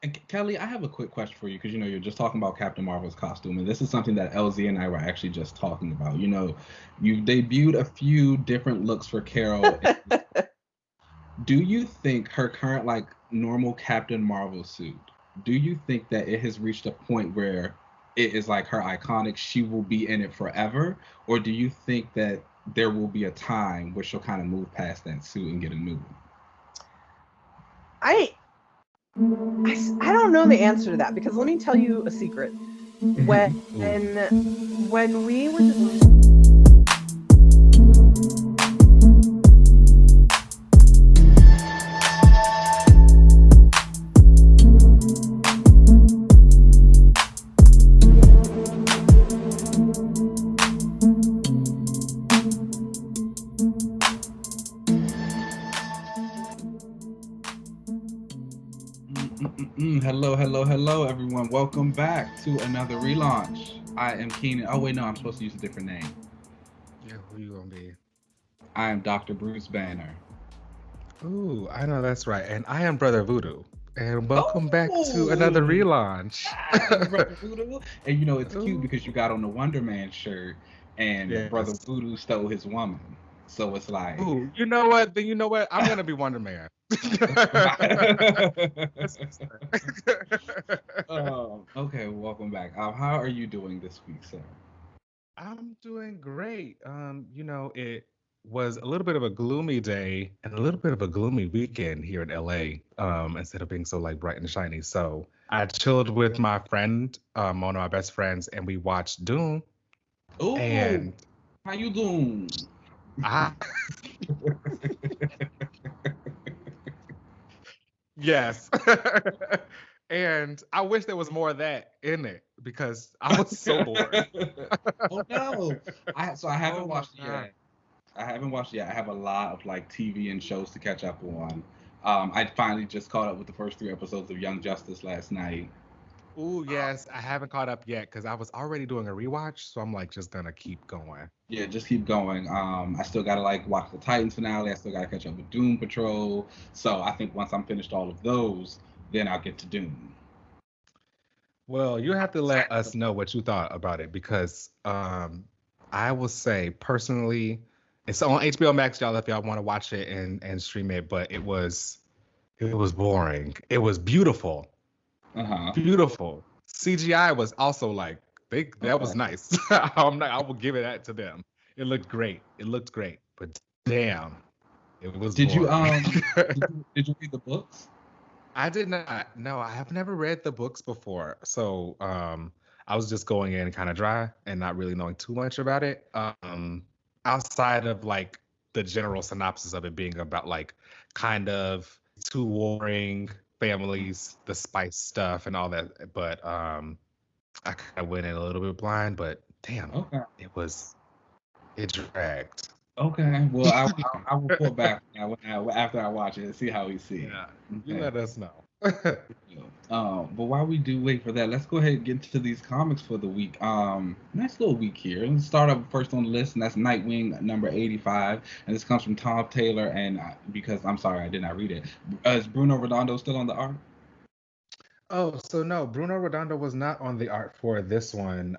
And Kelly, I have a quick question for you because you're just talking about Captain Marvel's costume, and this is something that LZ and I were actually just talking about. You've debuted a few different looks for Carol. Do you think her current normal Captain Marvel suit? Do you think that it has reached a point where it is like her iconic? She will be in it forever, or do you think that there will be a time where she'll kind of move past that suit and get a new one? I don't know the answer to that because let me tell you a secret. When we were Hello, everyone. Welcome back to another relaunch. I am Keenan. Oh, wait, no, I'm supposed to use a different name. Yeah, who you gonna be? I am Dr. Bruce Banner. Ooh, I know that's right. And I am Brother Voodoo. And welcome back to another relaunch. Brother Voodoo. And it's cute because you got on the Wonder Man shirt and Brother Voodoo stole his woman. So it's like, ooh, you know what? Then you know what? I'm gonna be Wonder Man. Okay, welcome back. How are you doing this week, sir? I'm doing great. It was a little bit of a gloomy day and a little bit of a gloomy weekend here in LA. Instead of being so bright and shiny. So I chilled with my friend, one of my best friends, and we watched Doom. Ooh, and how you doing? Yes. And I wish there was more of that in it because I was so bored. Oh no. I haven't watched it yet. I haven't watched it yet. I have a lot of TV and shows to catch up on. I finally just caught up with the first 3 episodes of Young Justice last night. Ooh, yes. I haven't caught up yet because I was already doing a rewatch, so I'm just gonna keep going. Yeah, just keep going. I still gotta watch the Titans finale. I still gotta catch up with Doom Patrol. So I think once I'm finished all of those, then I'll get to Doom. Well, you have to let us know what you thought about it because I will say personally, it's on HBO Max, y'all, if y'all want to watch it and stream it, but it was boring. It was beautiful. Beautiful. CGI was also that was nice. I will give it that to them. It looked great. But damn, it was boring. Did you read the books? I did not. No, I have never read the books before. So I was just going in kind of dry and not really knowing too much about it. Outside of the general synopsis of it being about kind of two warring families, the spice stuff and all that. But I kind of went in a little bit blind, but damn, it dragged. Okay, well, I'll report back after I watch it and see how we see it. Yeah, you let us know. But while we do wait for that, let's go ahead and get into these comics for the week. Nice little week here. Let's start up first on the list, and that's Nightwing number 85, and this comes from Tom Taylor. And because I'm sorry, I did not read it. Is Bruno Redondo still on the art? Oh, so no, Bruno Redondo was not on the art for this one.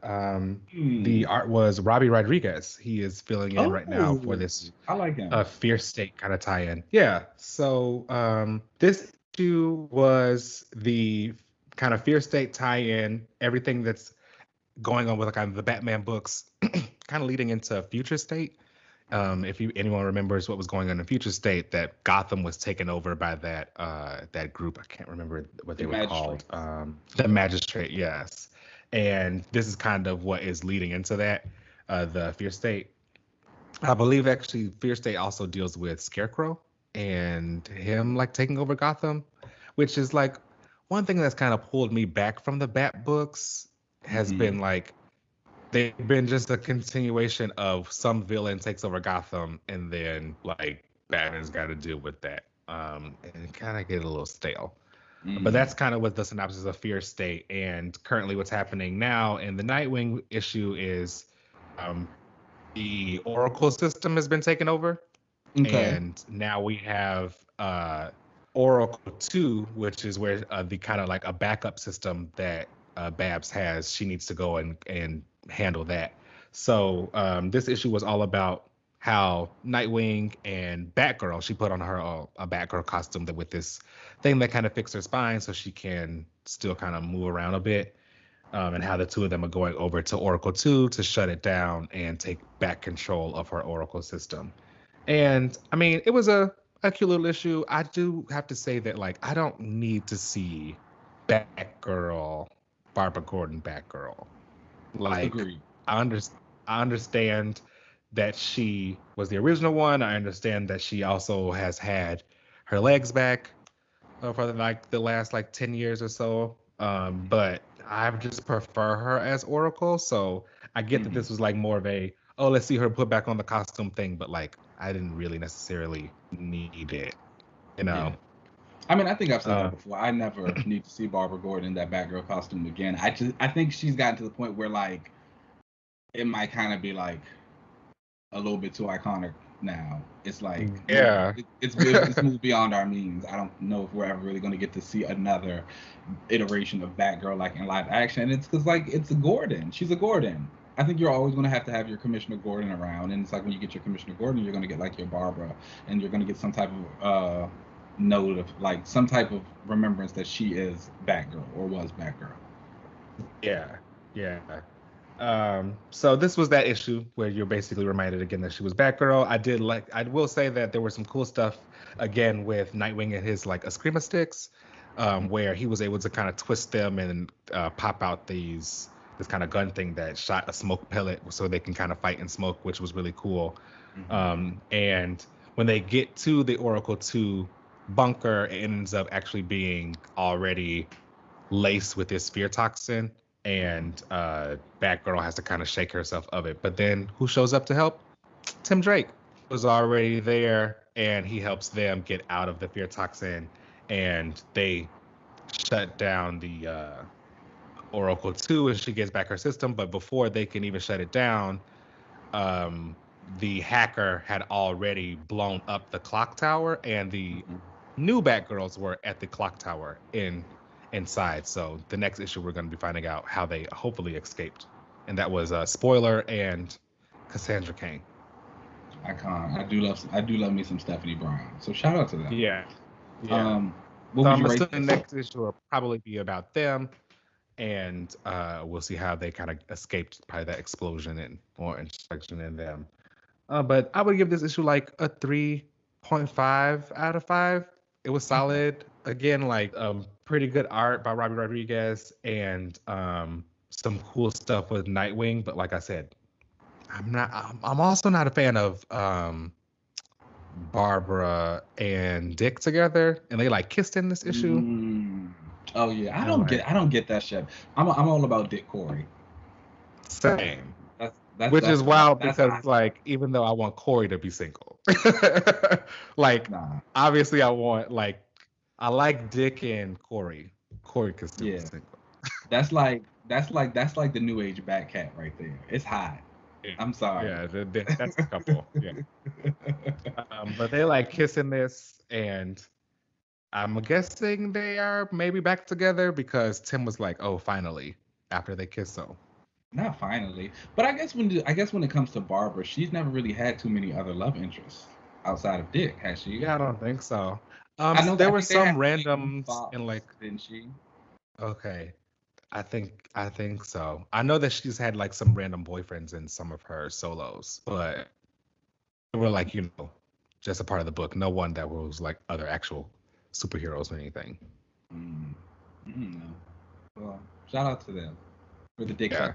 The art was Robbi Rodriguez. He is filling in right now for this. I like him. Fierce State kind of tie-in. Yeah. So this issue was the kind of Fierce State tie-in. Everything that's going on with kind of the Batman books, kind of leading into Future State. If anyone remembers what was going on in Future State, that Gotham was taken over by that group. I can't remember what they were called. The Magistrate, yes. And this is kind of what is leading into that, the Fierce State. I believe actually Fierce State also deals with Scarecrow and him taking over Gotham, which is one thing that's kind of pulled me back from the Bat books has been they've been just a continuation of some villain takes over Gotham and then Batman's got to deal with that and kind of get a little stale. But that's kind of what the synopsis of Fierce State. And currently what's happening now in the Nightwing issue is the Oracle system has been taken over. Okay. And now we have Oracle 2, which is where the kind of like a backup system that Babs has, she needs to go and handle that. So this issue was all about how Nightwing and Batgirl, she put on her a Batgirl costume that with this thing that kind of fixes her spine so she can still kind of move around a bit. And how the two of them are going over to Oracle 2 to shut it down and take back control of her Oracle system. And I mean, it was a cute little issue. I do have to say that, like, I don't need to see Batgirl, Barbara Gordon Batgirl. Like, Agreed. I understand that she was the original one. I understand that she also has had her legs back for like the last like 10 years or so. But I just prefer her as Oracle. So I get that this was like more of a, oh, let's see her put back on the costume thing. But like, I didn't really necessarily need it, you know? Yeah. I mean, I think I've said that before. I never need to see Barbara Gordon in that Batgirl costume again. I think she's gotten to the point where like it might kind of be like a little bit too iconic now. It's like it's moved beyond our means. I don't know if we're ever really going to get to see another iteration of Batgirl like in live action. And it's because like it's a Gordon. She's a Gordon. I think you're always going to have your Commissioner Gordon around, and it's like when you get your Commissioner Gordon, you're going to get like your Barbara, and you're going to get some type of note of like some type of remembrance that she is Batgirl or was Batgirl. Yeah. So this was that issue where you're basically reminded again that she was Batgirl. I will say that there was some cool stuff again with Nightwing and his like Eskrima sticks, where he was able to kind of twist them and pop out this kind of gun thing that shot a smoke pellet so they can kind of fight in smoke, which was really cool. And when they get to the Oracle 2 bunker, it ends up actually being already laced with this fear toxin, and Batgirl has to kind of shake herself of it. But then who shows up to help? Tim Drake was already there, and he helps them get out of the fear toxin, and they shut down the Oracle 2 and she gets back her system. But before they can even shut it down, the hacker had already blown up the clock tower, and the new Batgirls were at the clock tower inside. So the next issue we're going to be finding out how they hopefully escaped, and that was Spoiler and Cassandra Cain. Icon. I do love me some Stephanie Brown. So shout out to them. Yeah. What so I'm assuming the next issue will probably be about them, and we'll see how they kind of escaped by that explosion or insurrection in them. But I would give this issue like a 3.5 out of 5. It was solid. Again, like pretty good art by Robbi Rodriguez and some cool stuff with Nightwing. But like I said, I'm also not a fan of Barbara and Dick together, and they like kissed in this issue. Oh yeah, I don't get that shit. I'm all about Dick Corey. Same. Which is wild because like even though I want Corey to be single, like obviously I like Dick and Corey. Corey can still be single. That's like the new age Batcat right there. It's hot. Yeah. I'm sorry. Yeah, that's a couple. Yeah. But they like kissing this, and I'm guessing they are maybe back together because Tim was like, "Oh, finally!" after they kiss. So. Not finally, but I guess when it comes to Barbara, she's never really had too many other love interests outside of Dick, has she? Yeah, I don't think so. I know there were some randoms in like. Didn't she? Okay, I think so. I know that she's had like some random boyfriends in some of her solos, but they were like just a part of the book. No one that was like other actual superheroes or anything. Well, shout out to them for the Dick. Yeah.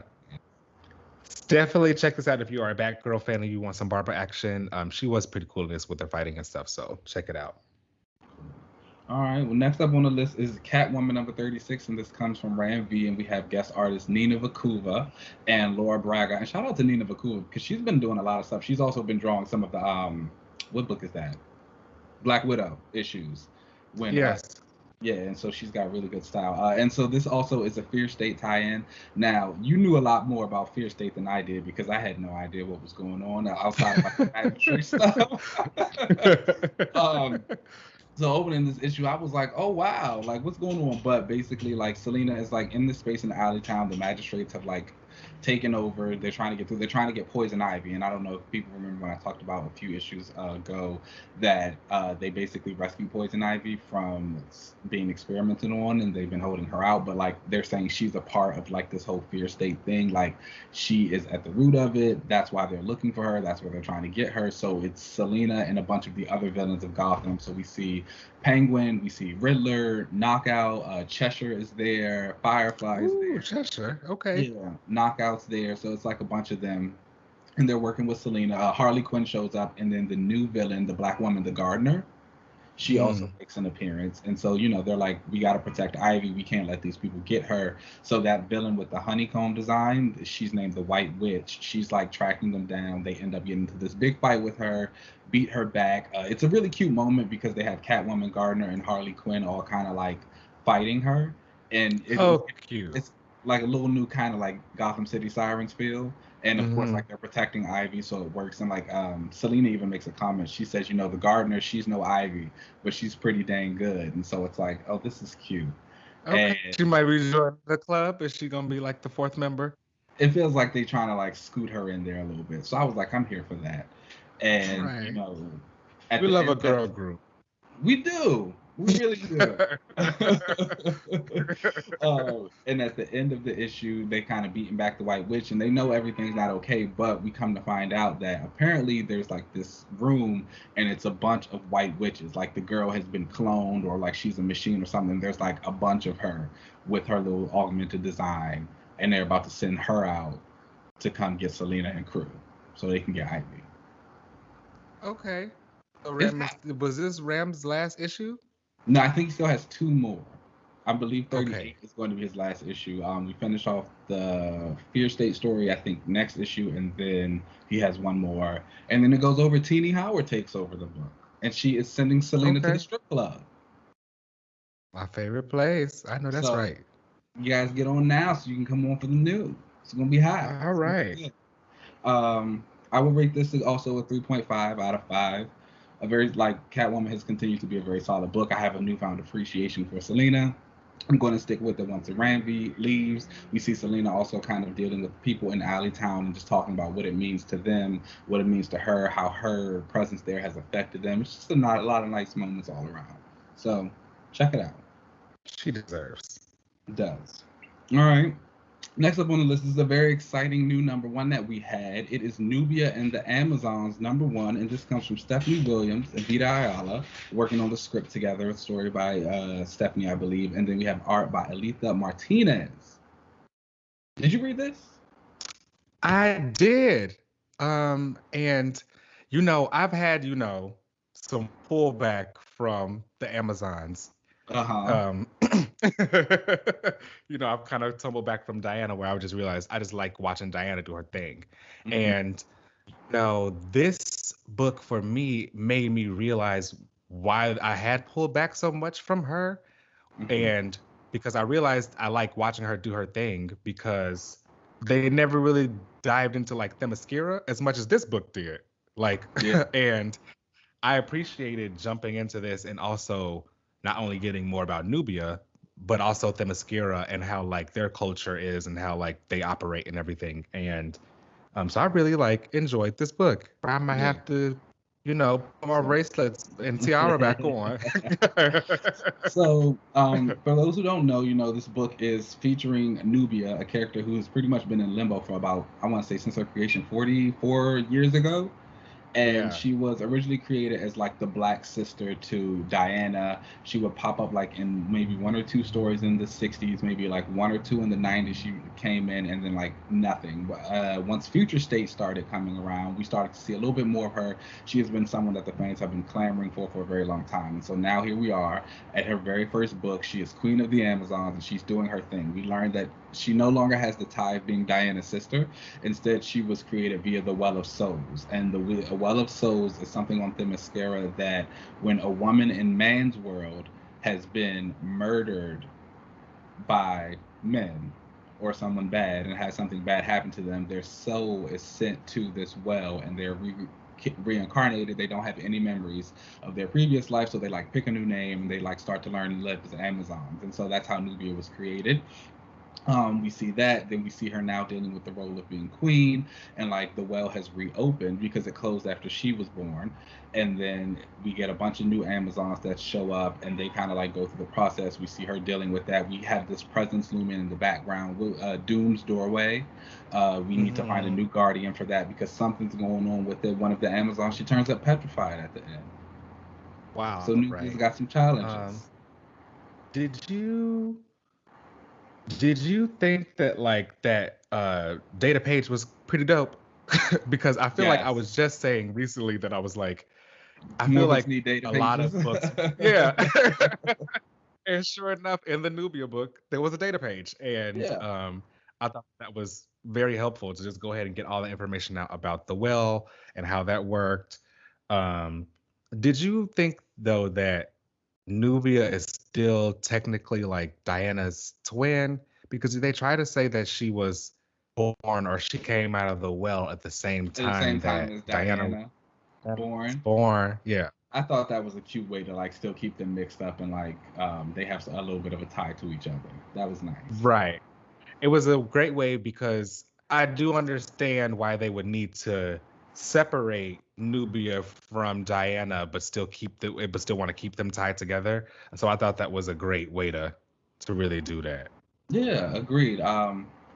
Definitely check this out if you are a Batgirl fan and you want some Barbara action. She was pretty cool in this with her fighting and stuff, so check it out. All right. Well, next up on the list is Catwoman number 36, and this comes from Ram V, and we have guest artists Nina Vakueva and Laura Braga. And shout out to Nina Vakueva because she's been doing a lot of stuff. She's also been drawing some of the what book is that? Black Widow issues. Yes. Yeah, and so she's got really good style. And so this also is a Fear State tie-in. Now, you knew a lot more about Fear State than I did because I had no idea what was going on outside of my tree stuff. So opening this issue, I was like, oh wow, like what's going on? But basically, like Selena is like in this space in Alley Town. The magistrates have like taken over. They're trying to get through. They're trying to get Poison Ivy. And I don't know if people remember when I talked about a few issues ago that they basically rescued Poison Ivy from being experimented on, and they've been holding her out. But like they're saying she's a part of like this whole fear state thing. Like she is at the root of it. That's why they're looking for her. That's where they're trying to get her. So it's Selena and a bunch of the other villains of Gotham. So we see Penguin, we see Riddler, Knockout, Cheshire is there, Firefly is there. Cheshire, okay. Yeah, Knockout's there, so it's like a bunch of them, and they're working with Selena. Harley Quinn shows up, and then the new villain, the Black Woman, the Gardener, she also makes an appearance. And so, you know, they're like, we got to protect Ivy. We can't let these people get her. So that villain with the honeycomb design, she's named the White Witch. She's like tracking them down. They end up getting into this big fight with her, beat her back. It's a really cute moment because they have Catwoman, Gardner, and Harley Quinn all kind of like fighting her. And cute. It's like a little new kind of like Gotham City Sirens feel. And of course, like they're protecting Ivy, so it works. And like Selena even makes a comment. She says, you know, the Gardener, she's no Ivy, but she's pretty dang good. And so it's like, oh, this is cute. Okay. And She might rejoin the club. Is she gonna be like the fourth member? it feels like they're trying to like scoot her in there a little bit. So I was like, I'm here for that. And you know, we love a girl group. We do. We really do. And at the end of the issue, they kind of beating back the White Witch, and they know everything's not okay. But we come to find out that apparently there's like this room, and it's a bunch of white witches. Like the girl has been cloned, or like she's a machine or something. There's like a bunch of her with her little augmented design, and they're about to send her out to come get Selena and crew, so they can get Ivy. Okay. So was this Ram's last issue? No, I think he still has 2 more. I believe 38 is going to be his last issue. We finish off the Fear State story, I think, next issue, and then he has 1 more. And then it goes over, Teenie Howard takes over the book, and she is sending Selena to the strip club. My favorite place. I know that's right. You guys get on now so you can come on for the news. It's going to be hot. All right. I will rate this as also a 3.5 out of 5. A very, like, Catwoman has continued to be a very solid book. I have a newfound appreciation for Selena. I'm going to stick with it once Ranvi leaves. We see Selena also kind of dealing with people in Alley Town and just talking about what it means to them, what it means to her, how her presence there has affected them. It's just a lot of nice moments all around. So check it out. She deserves. It does. All right. Next up on the list is a very exciting new #1 that we had. It is Nubia and the Amazons #1, and this comes from Stephanie Williams and Vita Ayala working on the script together. A story by Stephanie, I believe, and then we have art by Alitha Martinez. Did you read this? I did. And you know, I've had, you know, some pullback from the Amazons. You know, I've kind of tumbled back from Diana, where I just realized I just like watching Diana do her thing. And you know, this book for me made me realize why I had pulled back so much from her. And because I realized I like watching her do her thing, because they never really dived into like Themyscira as much as this book did. Like, and I appreciated jumping into this and also not only getting more about Nubia, but also Themyscira and how like their culture is and how like they operate and everything. And so I really like enjoyed this book. I might have to, you know, put my bracelets and tiara back on. So for those who don't know, you know, this book is featuring Nubia, a character who's pretty much been in limbo for about, I want to say, since her creation 44 years ago. And she was originally created as like the black sister to Diana. She would pop up like in maybe 1 or 2 stories in the 60s, maybe like 1 or 2 in the 90s. She came in, and then like nothing. Once Future State started coming around, we started to see a little bit more of her. She has been someone that the fans have been clamoring for a very long time. And so now here we are at her very first book. She is Queen of the Amazons, and she's doing her thing. We learned that she no longer has the tie of being Diana's sister. Instead, she was created via the Well of Souls. And the Well of Souls is something on Themyscira that when a woman in man's world has been murdered by men or someone bad and has something bad happen to them, their soul is sent to this well, and they're reincarnated. They don't have any memories of their previous life, so they like pick a new name and they like start to learn and live as Amazons. And so that's how Nubia was created. We see that, then we see her now dealing with the role of being queen, and like the well has reopened because it closed after she was born, and then we get a bunch of new Amazons that show up, and they kind of like go through the process. We see her dealing with that. We have this presence looming in the background, Doom's doorway. We need to find a new guardian for that because something's going on with it. One of the Amazons, she turns up petrified at the end. Wow. So Nubia's got some challenges. Did you think that like that data page was pretty dope? Because I feel like I was just saying recently that I was like, I feel like a lot of books, yeah. And sure enough, in the Nubia book, there was a data page, and I thought that was very helpful to just go ahead and get all the information out about the well and how that worked. Did you think though that Nubia is still technically like Diana's twin? Because they try to say that she was born or she came out of the well at the same time as Diana born. Yeah. I thought that was a cute way to like still keep them mixed up and like they have a little bit of a tie to each other. That was nice. Right. It was a great way because I do understand why they would need to separate Nubia from Diana, but still want to keep them tied together. And so I thought that was a great way to really do that. Yeah, agreed.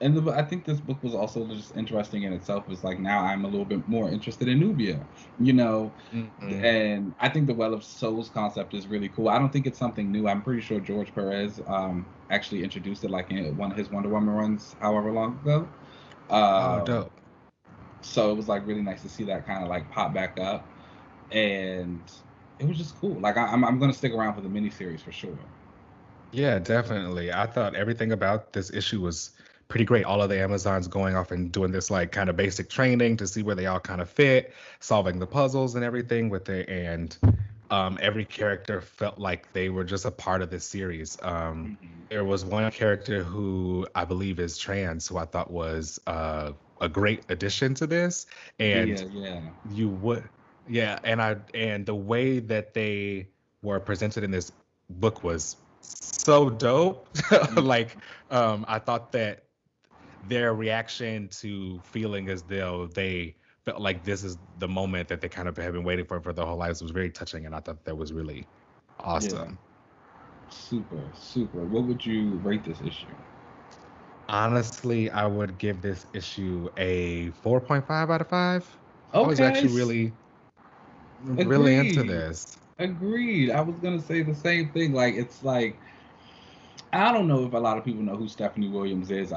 And I think this book was also just interesting in itself. It's like now I'm a little bit more interested in Nubia, you know, and I think the Well of Souls concept is really cool. I don't think it's something new. I'm pretty sure George Perez actually introduced it like in one of his Wonder Woman runs however long ago. Dope. So it was like really nice to see that kind of like pop back up, and it was just cool. Like I'm gonna stick around for the miniseries for sure. Yeah, definitely. I thought everything about this issue was pretty great. All of the Amazons going off and doing this like kind of basic training to see where they all kind of fit, solving the puzzles and everything with it, and every character felt like they were just a part of this series. There was one character who I believe is trans, who I thought was a great addition to this, and and the way that they were presented in this book was so dope. Like I thought that their reaction to feeling as though they felt like this is the moment that they kind of have been waiting for their whole lives was very touching, and I thought that was really awesome. Yeah. Super. What would you rate this issue? Honestly, I would give this issue a 4.5 out of 5. Okay. I was actually really into this. Agreed. I was gonna say the same thing. Like it's like I don't know if a lot of people know who Stephanie Williams is.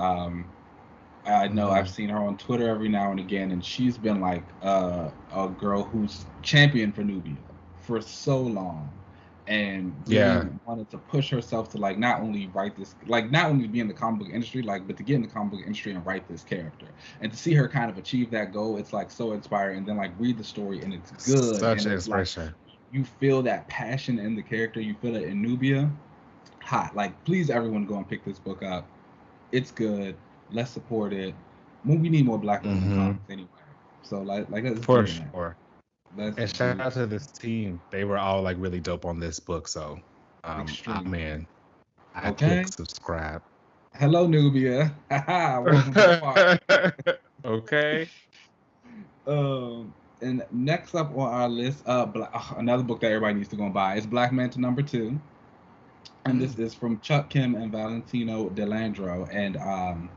I know I've seen her on Twitter every now and again, and she's been like a girl who's championed for Nubia for so long, and really wanted to push herself to like not only write this, like not only be in the comic book industry, like but to get in the comic book industry and write this character, and to see her kind of achieve that goal, it's like so inspiring. And then like read the story, and it's good. Such inspiration. Like, you feel that passion in the character. You feel it in Nubia. Hot. Like, please, everyone, go and pick this book up. It's good. Let's support it. We need more Black women in comics anyway. So, like that's for sure. And shout out to this team. They were all like really dope on this book. So, man, I click subscribe. Hello, Nubia. Welcome to the party. Okay. And next up on our list, another book that everybody needs to go and buy is Black Manta #2. And this is from Chuck Kim and Valentino de Landro. And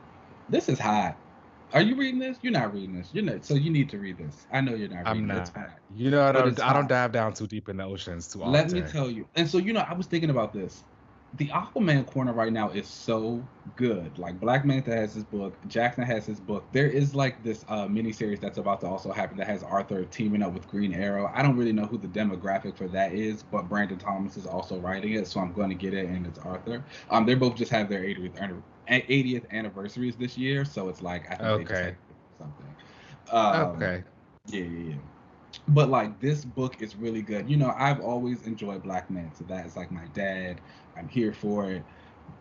this is hot. Are you reading this? You're not reading this. You're not. So you need to read this. I know you're not reading it. It's hot. You know, I don't dive down too deep in the oceans too often. Let me tell you. And so, I was thinking about this. The Aquaman corner right now is so good. Like Black Manta has his book, Jackson has his book. There is like this miniseries that's about to also happen that has Arthur teaming up with Green Arrow. I don't really know who the demographic for that is, but Brandon Thomas is also writing it, so I'm going to get it, and it's Arthur. They both just have their 80th anniversaries this year, so it's like I think they just had something. Okay. Yeah. But like this book is really good. I've always enjoyed Black Manta. That is like my dad. I'm here for it.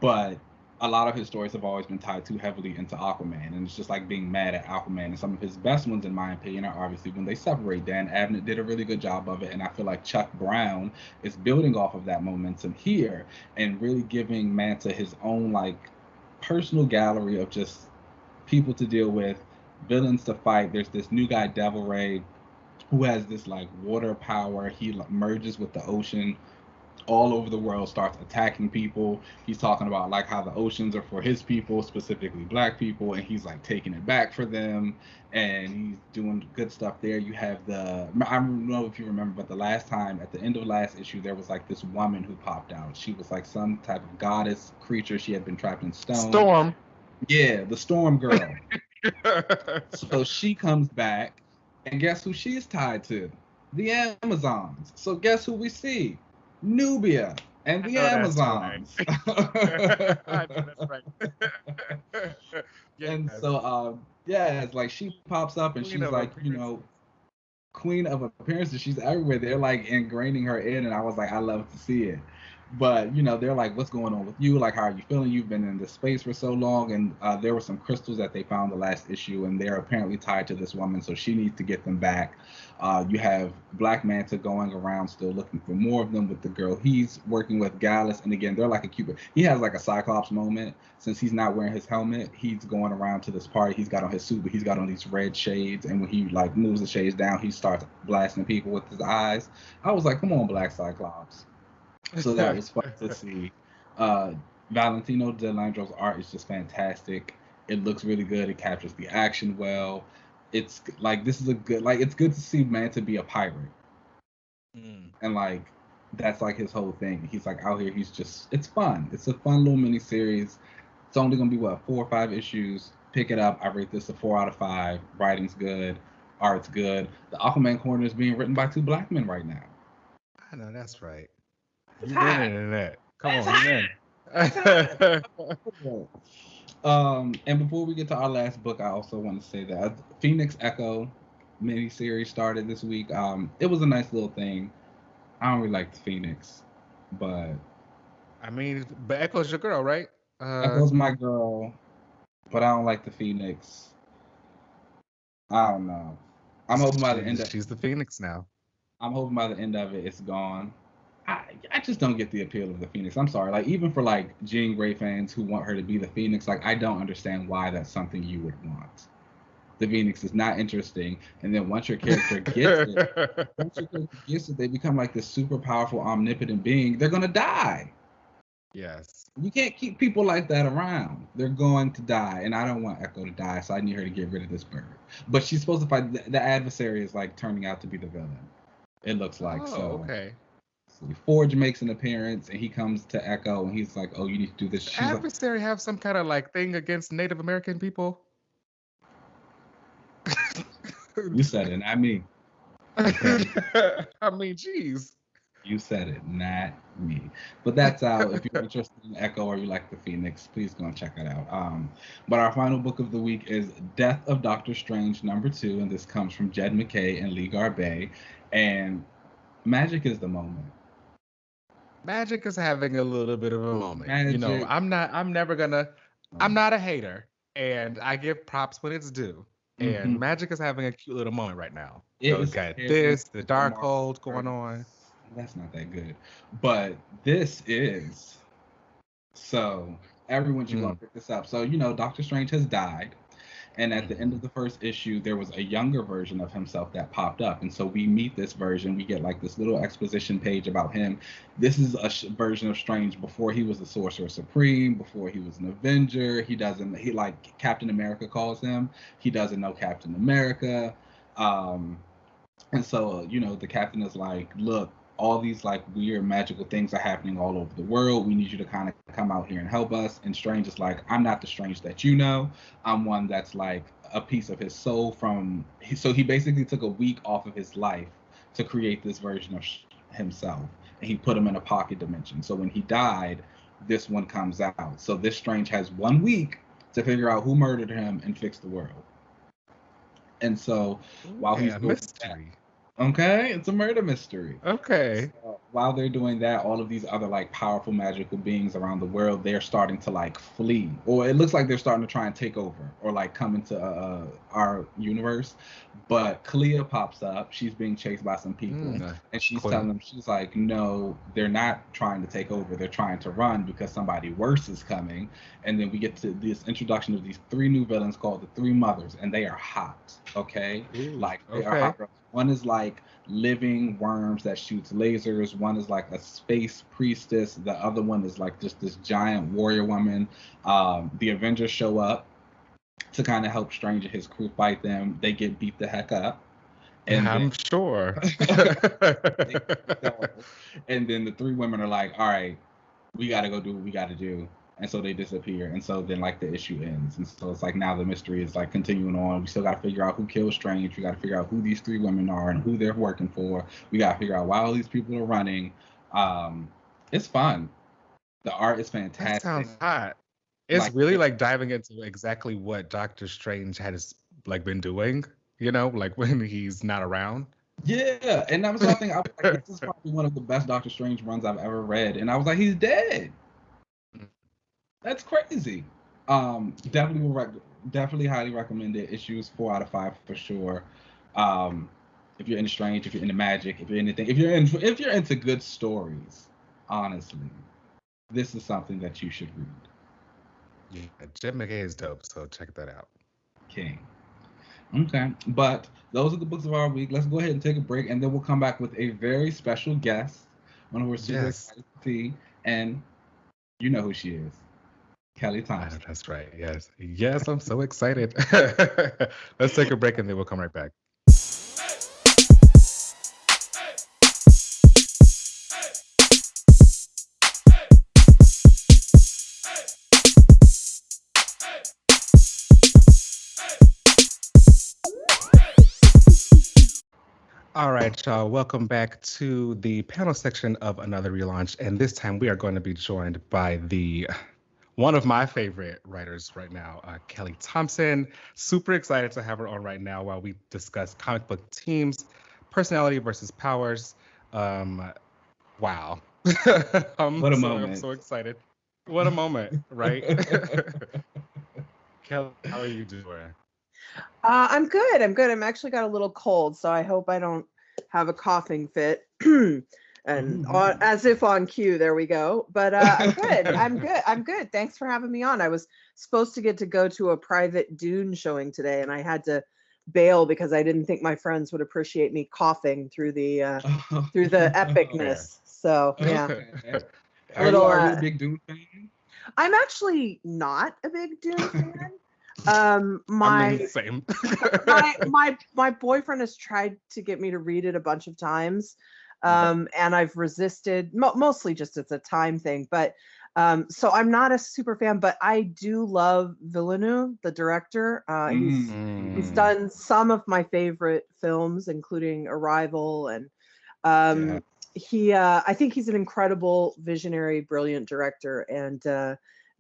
But a lot of his stories have always been tied too heavily into Aquaman, and it's just like being mad at Aquaman. And some of his best ones, in my opinion, are obviously when they separate. Dan Abnett did a really good job of it, and I feel like Chuck Brown is building off of that momentum here and really giving Manta his own like personal gallery of just people to deal with, villains to fight. There's this new guy, Devil Ray, who has this like water power. He like, merges with the ocean all over the world, starts attacking people. He's talking about like how the oceans are for his people, specifically black people, and he's like taking it back for them, and he's doing good stuff there. You have I don't know if you remember, but the last time at the end of last issue, there was like this woman who popped out. She was like some type of goddess creature. She had been trapped in stone. Storm. Yeah, the Storm Girl. So she comes back, and guess who she's tied to? The Amazons. So guess who we see? Nubia and the Amazons. Right. I know that's right. Yes. And so, it's like she pops up and she's like, queen of appearances. She's everywhere. They're like ingraining her in, and I was like, I love to see it. But they're like, what's going on with you? Like, how are you feeling? You've been in this space for so long. And there were some crystals that they found the last issue, and they're apparently tied to this woman, so she needs to get them back. You have Black Manta going around still looking for more of them with the girl he's working with, Gallus. And again, they're like a Cupid. He has like a Cyclops moment. Since he's not wearing his helmet, he's going around to this party. He's got on his suit, but he's got on these red shades. And when he like moves the shades down, he starts blasting people with his eyes. I was like, come on, Black Cyclops. So that was fun to see. Valentino de Landro's art is just fantastic. It looks really good. It captures the action well. It's like, this is a good, like, it's good to see Manta be a pirate. And like, that's like his whole thing. He's like out here, it's fun. It's a fun little mini series. It's only gonna be 4 or 5 issues. Pick it up. I rate this a 4 out of 5. Writing's good. Art's good. The Aquaman corner is being written by 2 black men right now. I know, that's right. You winning in that. Come on, you win. And before we get to our last book, I also want to say that Phoenix Echo miniseries started this week. It was a nice little thing. I don't really like the Phoenix, but I mean, but Echo's your girl, right? Echo's my girl, but I don't like the Phoenix. I don't know. I'm hoping by the end of she's the Phoenix now. I'm hoping by the end of it, it's gone. I just don't get the appeal of the Phoenix. I'm sorry. Like, even for like Jean Grey fans who want her to be the Phoenix, like, I don't understand why that's something you would want. The Phoenix is not interesting, and then once your character gets it, they become like this super powerful, omnipotent being. They're gonna die. Yes. You can't keep people like that around. They're going to die, and I don't want Echo to die, so I need her to get rid of this bird. But she's supposed to fight. The adversary is like turning out to be the villain. It looks like so. Okay. Forge makes an appearance, and he comes to Echo, and he's like, "Oh, you need to do this." Does adversary have some kind of like thing against Native American people? You said it, not me. I mean, geez. You said it, not me. But that's out. If you're interested in Echo or you like the Phoenix, please go and check it out. But our final book of the week is Death of Doctor Strange #2, and this comes from Jed McKay and Lee Garbett. And magic is the moment. Magic is having a little bit of a moment. Magic. You know, I'm not a hater, and I give props when it's due. And Magic is having a cute little moment right now. It's got this, the Darkhold going on. That's not that good. But this is. So everyone should go pick this up. So, Doctor Strange has died. And at the end of the first issue, there was a younger version of himself that popped up. And so we meet this version. We get like this little exposition page about him. This is a version of Strange before he was the Sorcerer Supreme, before he was an Avenger. He like Captain America calls him. He doesn't know Captain America. And so, the captain is like, look, all these like weird magical things are happening all over the world. We need you to kind of come out here and help us. And Strange is like, I'm not the Strange that you know. I'm one that's like a piece of his soul so he basically took a week off of his life to create this version of himself. And he put him in a pocket dimension. So when he died, this one comes out. So this Strange has 1 week to figure out who murdered him and fix the world. And so while he's mystery. Okay, it's a murder mystery. Okay. So while they're doing that, all of these other like powerful magical beings around the world, they're starting to like flee, or it looks like they're starting to try and take over or like come into our universe. But Clea pops up. She's being chased by some people, and she's telling them, she's like, no, they're not trying to take over. They're trying to run because somebody worse is coming. And then we get to this introduction of these 3 new villains called the Three Mothers, and they are hot. Okay, like they are hot girls. One is like living worms that shoots lasers. One is like a space priestess. The other one is like just this giant warrior woman. The Avengers show up to kind of help Strange and his crew fight them. They get beat the heck up. And I'm sure. And then the 3 women are like, all right, we got to go do what we got to do. And so they disappear. And so then like the issue ends. And so it's like now the mystery is like continuing on. We still got to figure out who killed Strange. We got to figure out who these 3 women are and who they're working for. We got to figure out why all these people are running. It's fun. The art is fantastic. That sounds hot. It's like, really like diving into exactly what Doctor Strange has like been doing, you know, like when he's not around. Yeah. And that was something I was like, this is probably one of the best Doctor Strange runs I've ever read. And I was like, he's dead. That's crazy. Definitely highly recommend it. Issues 4 out of 5 for sure. If you're into Strange, if you're into magic, if you're anything, if you're into good stories, honestly, this is something that you should read. Yeah, Jim McKay is dope, so check that out. King. Okay, but those are the books of our week. Let's go ahead and take a break, and then we'll come back with a very special guest, one who we're super excited to see, and you know who she is. Kelly Thompson. That's right. Yes. Yes, I'm so excited. Let's take a break and then we'll come right back. All right, y'all. Welcome back to the panel section of another relaunch. And this time we are going to be joined by one of my favorite writers right now, Kelly Thompson. Super excited to have her on right now while we discuss comic book teams, personality versus powers. Wow. What a moment. I'm so excited. What a moment, right? Kelly, how are you doing? I'm good. I'm actually got a little cold, so I hope I don't have a coughing fit. And as if on cue, there we go. But I'm good. I'm good. Thanks for having me on. I was supposed to go to a private Dune showing today, and I had to bail because I didn't think my friends would appreciate me coughing through the epicness. So yeah. Are you a big Dune fan? I'm actually not a big Dune fan. My boyfriend has tried to get me to read it a bunch of times. And I've resisted, mostly just it's a time thing, but so I'm not a super fan, but I do love Villeneuve, the director. He's done some of my favorite films, including Arrival, and I think he's an incredible visionary, brilliant director, and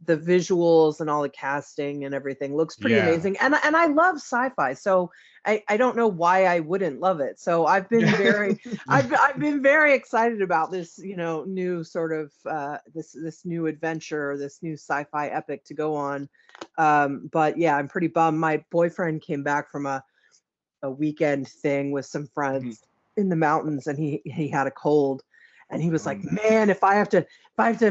the visuals and all the casting and everything looks pretty amazing. And I love sci-fi, so I don't know why I wouldn't love it. So I've been very I've been very excited about this, new sort of this new adventure, this new sci-fi epic to go on. But yeah, I'm pretty bummed. My boyfriend came back from a weekend thing with some friends in the mountains, and he had a cold. And he was like, man, if I have to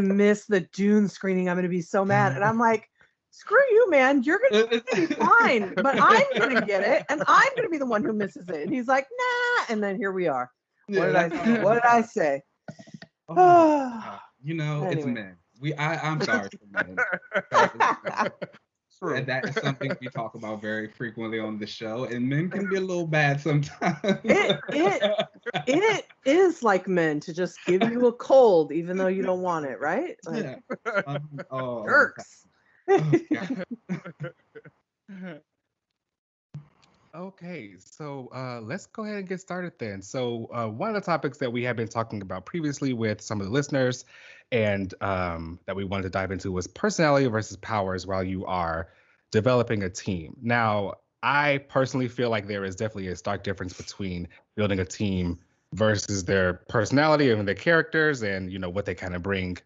miss the Dune screening, I'm going to be so mad. And I'm like, screw you, man. You're going to be fine. But I'm going to get it. And I'm going to be the one who misses it. And he's like, nah. And then here we are. What did I say? Anyway. It's men. I'm sorry for men. And that is something we talk about very frequently on the show, and men can be a little bad sometimes. It is like men to just give you a cold even though you don't want it, right? Like, jerks. Okay, so let's go ahead and get started then. So one of the topics that we have been talking about previously with some of the listeners and that we wanted to dive into was personality versus powers while you are developing a team. Now, I personally feel like there is definitely a stark difference between building a team versus their personality and their characters and, what they kind of bring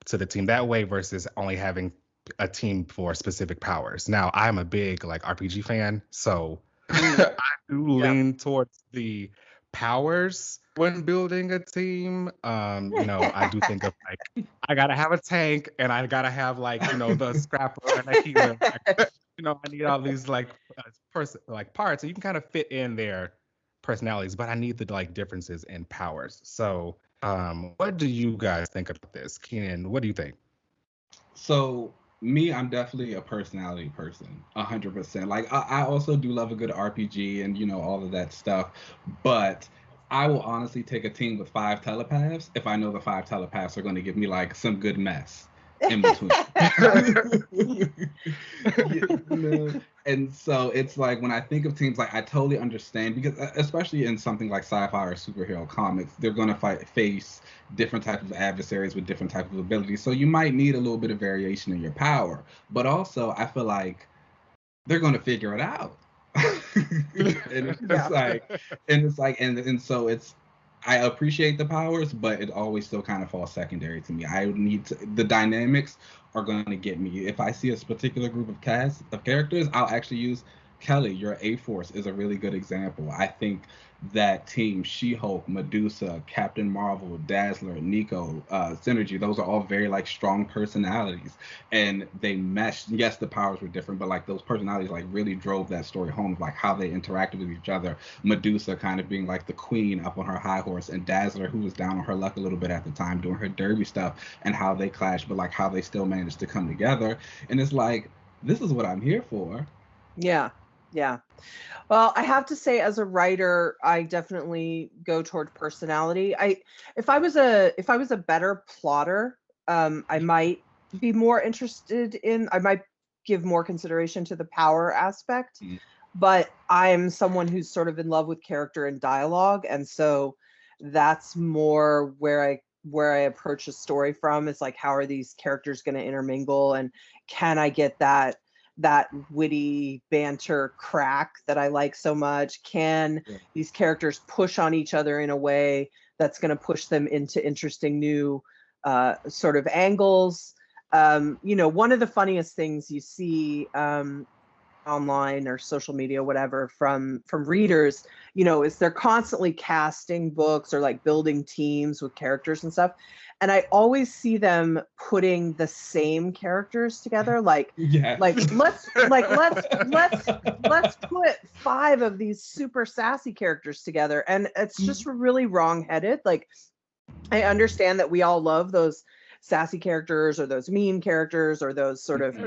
to the team that way versus only having a team for specific powers. Now, I'm a big like RPG fan, so I do lean towards the powers when building a team. I do think of like I gotta have a tank and I gotta have like the scrapper and a healer. I need all these like parts, so you can kind of fit in their personalities, but I need the like differences in powers. So, what do you guys think about this, Keenan? What do you think? So me, I'm definitely a personality person, 100%. Like I also do love a good RPG and all of that stuff, but I will honestly take a team with 5 telepaths if I know the 5 telepaths are going to give me like some good mess in between. And so it's like when I think of teams, like I totally understand because especially in something like sci-fi or superhero comics, they're going to face different types of adversaries with different types of abilities. So you might need a little bit of variation in your power, but also I feel like they're going to figure it out. And so it's I appreciate the powers, but it always still kind of falls secondary to me. I need the dynamics are going to get me. If I see a particular group of characters, I'll actually use Kelly. Your A-Force is a really good example. I think that team, She-Hulk, Medusa, Captain Marvel, Dazzler, Nico, Synergy, those are all very like strong personalities, and they meshed. Yes, the powers were different, but like those personalities like really drove that story home, like how they interacted with each other. Medusa kind of being like the queen up on her high horse, and Dazzler, who was down on her luck a little bit at the time doing her derby stuff, and how they clashed, but like how they still managed to come together. And it's like, this is what I'm here for. Yeah. Well, I have to say, as a writer, I definitely go toward personality. If I was a better plotter, I might be more interested in. I might give more consideration to the power aspect. But I'm someone who's sort of in love with character and dialogue, and so that's more where I approach a story from. It's like, how are these characters going to intermingle, and can I get that witty banter crack that I like so much? Can these characters push on each other in a way that's going to push them into interesting new sort of angles? One of the funniest things you see online or social media, whatever, from readers, is they're constantly casting books or like building teams with characters and stuff. And I always see them putting the same characters together. Like let's put 5 of these super sassy characters together. And it's just really wrong-headed. Like, I understand that we all love those sassy characters or those meme characters or those sort of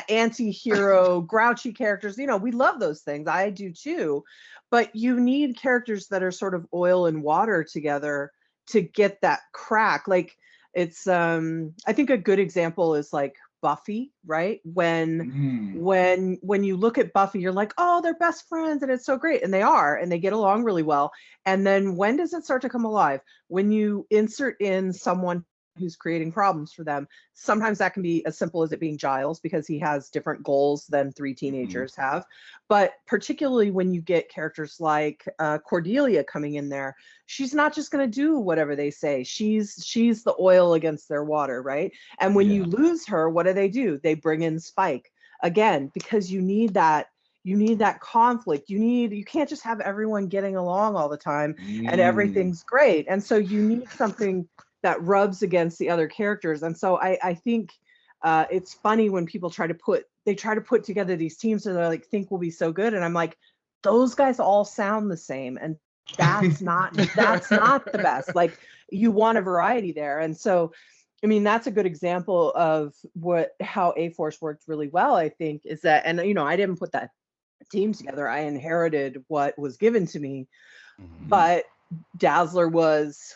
anti-hero grouchy characters. We love those things. I do too. But you need characters that are sort of oil and water together to get that crack. Like, it's I think a good example is like Buffy, right? When you look at Buffy, you're like, oh, they're best friends and it's so great. And they are, and they get along really well. And then when does it start to come alive? When you insert in someone who's creating problems for them. Sometimes that can be as simple as it being Giles, because he has different goals than 3 teenagers have. But particularly when you get characters like Cordelia coming in there, she's not just going to do whatever they say. She's the oil against their water, right? And when you lose her, what do? They bring in Spike again, because you need that conflict. You can't just have everyone getting along all the time and everything's great. And so you need something that rubs against the other characters. And so I think it's funny when people try to put together these teams that they like think will be so good. And I'm like, those guys all sound the same. And that's not the best. Like, you want a variety there. And so, I mean, that's a good example of how A-Force worked really well, I think, is that, and I didn't put that team together. I inherited what was given to me, but Dazzler was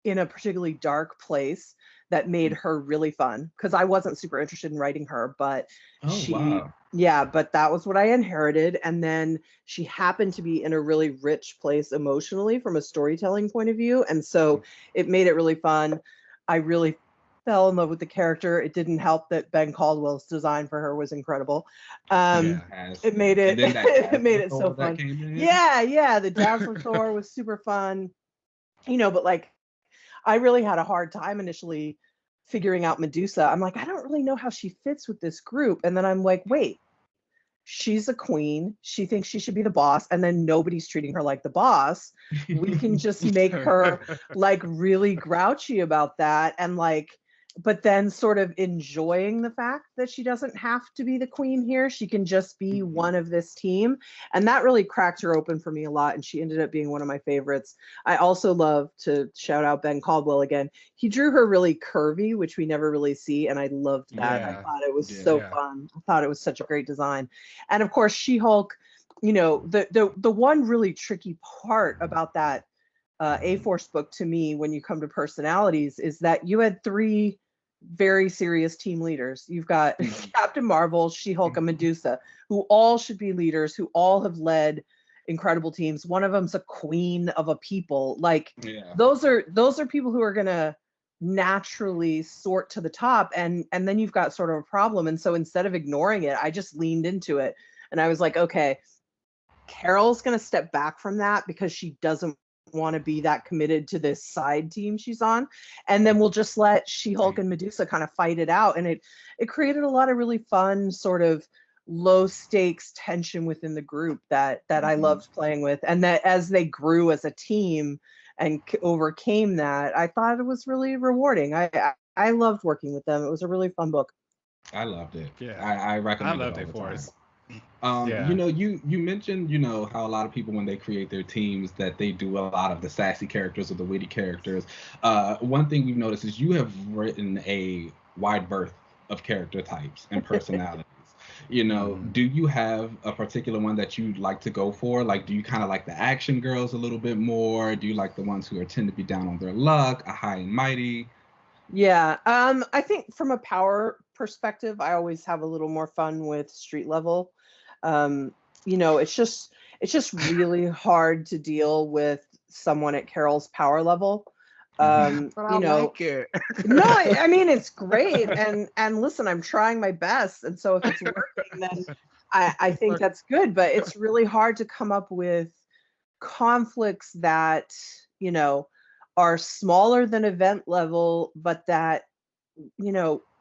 in a particularly dark place that made her really fun, because I wasn't super interested in writing her, but but that was what I inherited. And then she happened to be in a really rich place emotionally from a storytelling point of view. And so it made it really fun. I really fell in love with the character. It didn't help that Ben Caldwell's design for her was incredible. It made it it made it so fun. Yeah, the Dazzler Thor was super fun. But like I really had a hard time initially figuring out Medusa. I'm like, I don't really know how she fits with this group. And then I'm like, wait, she's a queen. She thinks she should be the boss. And then nobody's treating her like the boss. We can just make her like really grouchy about that. And like, but then sort of enjoying the fact that she doesn't have to be the queen here. She can just be one of this team. And that really cracked her open for me a lot. And she ended up being one of my favorites. I also love to shout out Ben Caldwell again. He drew her really curvy, which we never really see. And I loved that. Yeah. I thought it was so fun. I thought it was such a great design. And of course, She-Hulk, the one really tricky part about that A-Force book to me, when you come to personalities, is that you had 3 very serious team leaders. You've got Captain Marvel, She-Hulk, and Medusa, who all should be leaders, who all have led incredible teams. One of them's a queen of a people. Like those are people who are gonna naturally sort to the top, and then you've got sort of a problem. And so instead of ignoring it, I just leaned into it, and I was like, okay, Carol's gonna step back from that because she doesn't want to be that committed to this side team she's on, and then we'll just let She-Hulk and Medusa kind of fight it out. And it created a lot of really fun sort of low stakes tension within the group that I loved playing with, and that as they grew as a team and overcame that, I thought it was really rewarding. I loved working with them. It was a really fun book. I loved it. Yeah, I recommend it. I loved it for us. You mentioned, how a lot of people, when they create their teams, that they do a lot of the sassy characters or the witty characters. One thing we've noticed is you have written a wide berth of character types and personalities. Do you have a particular one that you like to go for? Like, do you kind of like the action girls a little bit more? Do you like the ones who tend to be down on their luck, a high and mighty? Yeah, I think from a power perspective, I always have a little more fun with street level. It's just really hard to deal with someone at Carol's power level. But I like it. No, I mean, it's great. And listen, I'm trying my best. And so if it's working, then I think that's good. But it's really hard to come up with conflicts that, are smaller than event level, but that,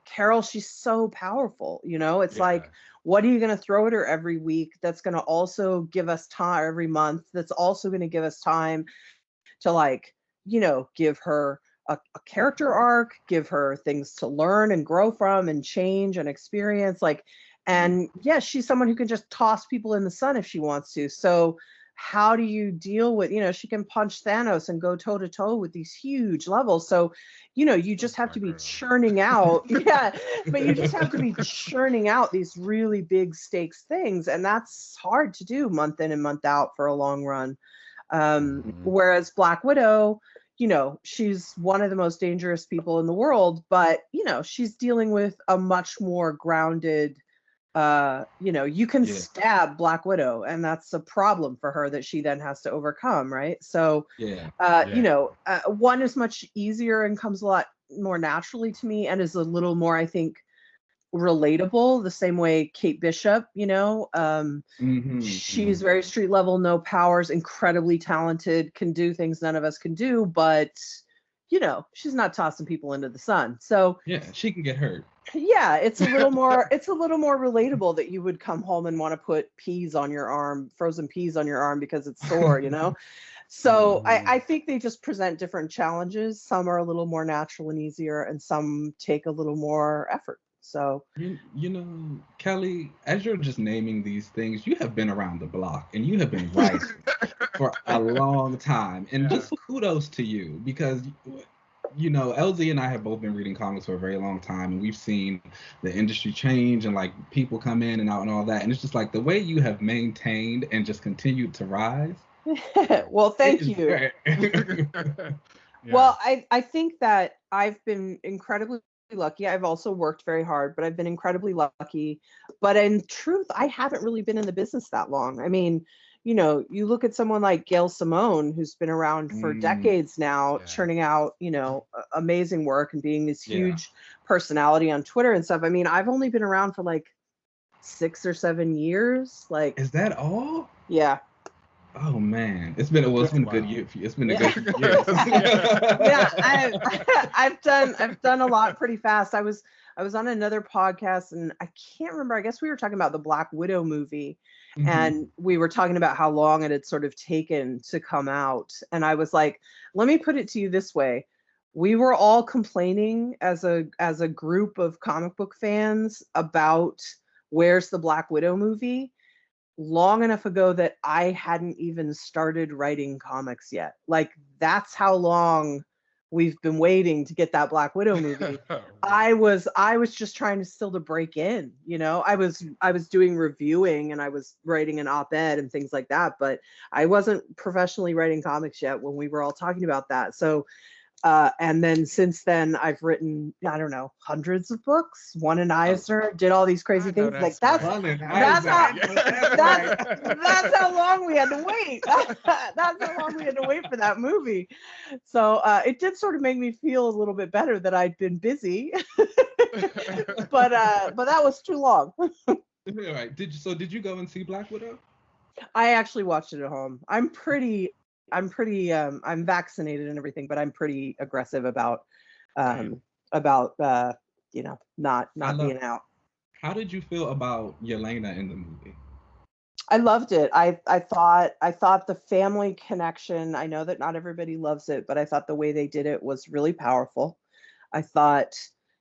Carol, she's so powerful. It's like, what are you going to throw at her every week that's going to also give us time, every month that's also going to give us time to, like, give her a character arc, give her things to learn and grow from and change and experience. Like, and yes, she's someone who can just toss people in the sun if she wants to. So how do you deal with, she can punch Thanos and go toe to toe with these huge levels. So, you just have to be churning out. But you just have to be churning out these really big stakes things. And that's hard to do month in and month out for a long run. Whereas Black Widow, she's one of the most dangerous people in the world, but, she's dealing with a much more grounded, you can stab Black Widow, and that's a problem for her that she then has to overcome, right? So, one is much easier and comes a lot more naturally to me and is a little more, I think, relatable, the same way Kate Bishop, she's very street level, no powers, incredibly talented, can do things none of us can do, but she's not tossing people into the sun. So she can get hurt. It's a little more relatable that you would come home and want to put peas on your arm, frozen peas on your arm because it's sore, So I think they just present different challenges. Some are a little more natural and easier, and some take a little more effort. So, Kelly, as you're just naming these things, you have been around the block and you have been writing for a long time. And just kudos to you, because, LZ and I have both been reading comics for a very long time, and we've seen the industry change and like people come in and out and all that. And it's just like the way you have maintained and just continued to rise. Well, thank you. Well, I think that I've been incredibly lucky. I've also worked very hard, but I've been incredibly lucky. But in truth, I haven't really been in the business that long. I mean, you know, you look at someone like Gail Simone, who's been around for decades now, churning out, you know, amazing work and being this huge personality on Twitter and stuff. I mean, I've only been around for like 6 or 7 years. Like, is that all? Yeah. Oh man, it's been a good year. It's been a good year. I've done a lot pretty fast. I was on another podcast and I can't remember. I guess we were talking about the Black Widow movie, and we were talking about how long it had sort of taken to come out. And I was like, let me put it to you this way. We were all complaining as a group of comic book fans about where's the Black Widow movie long enough ago that I hadn't even started writing comics yet. Like, that's how long we've been waiting to get that Black Widow movie. I was just trying to still to break in, you know. I was doing reviewing and I was writing an op-ed and things like that, but I wasn't professionally writing comics yet when we were all talking about that. So and then since then I've written, I don't know, hundreds of books, one in Eisner, did all these crazy things. Like that's how long we had to wait. That's how long we had to wait for that movie. So it did sort of make me feel a little bit better that I'd been busy. but that was too long. All right. Did you go and see Black Widow? I actually watched it at home. I'm vaccinated and everything, but I'm pretty aggressive about you know, not being out. How did you feel about Yelena in the movie? I loved it. I thought the family connection, I know that not everybody loves it, but I thought the way they did it was really powerful. I thought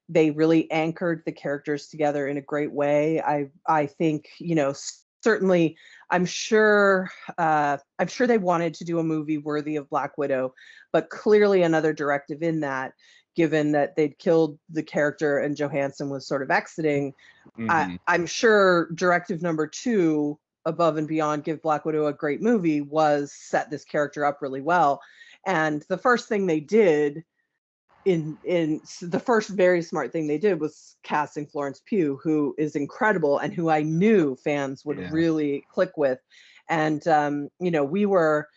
they really anchored the characters together in a great way. I think, you know, certainly I'm sure they wanted to do a movie worthy of Black Widow, but clearly another directive in that, given that they'd killed the character and Johansson was sort of exiting. I'm sure directive number 2, above and beyond give Black Widow a great movie, was set this character up really well. And the first thing they did the first very smart thing they did was casting Florence Pugh, who is incredible and who I knew fans would really click with. And you know, we were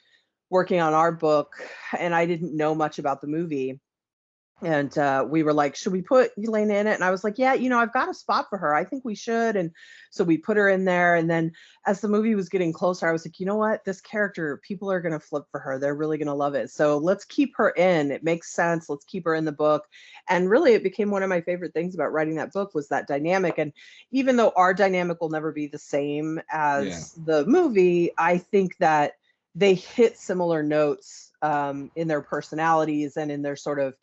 working on our book and I didn't know much about the movie. And we were like, should we put Yelena in it? And I was like, yeah, you know, I've got a spot for her. I think we should. And so we put her in there. And then as the movie was getting closer, I was like, you know what? This character, people are going to flip for her. They're really going to love it. So let's keep her in. It makes sense. Let's keep her in the book. And really, it became one of my favorite things about writing that book was that dynamic. And even though our dynamic will never be the same as the movie, I think that they hit similar notes in their personalities and in their sort of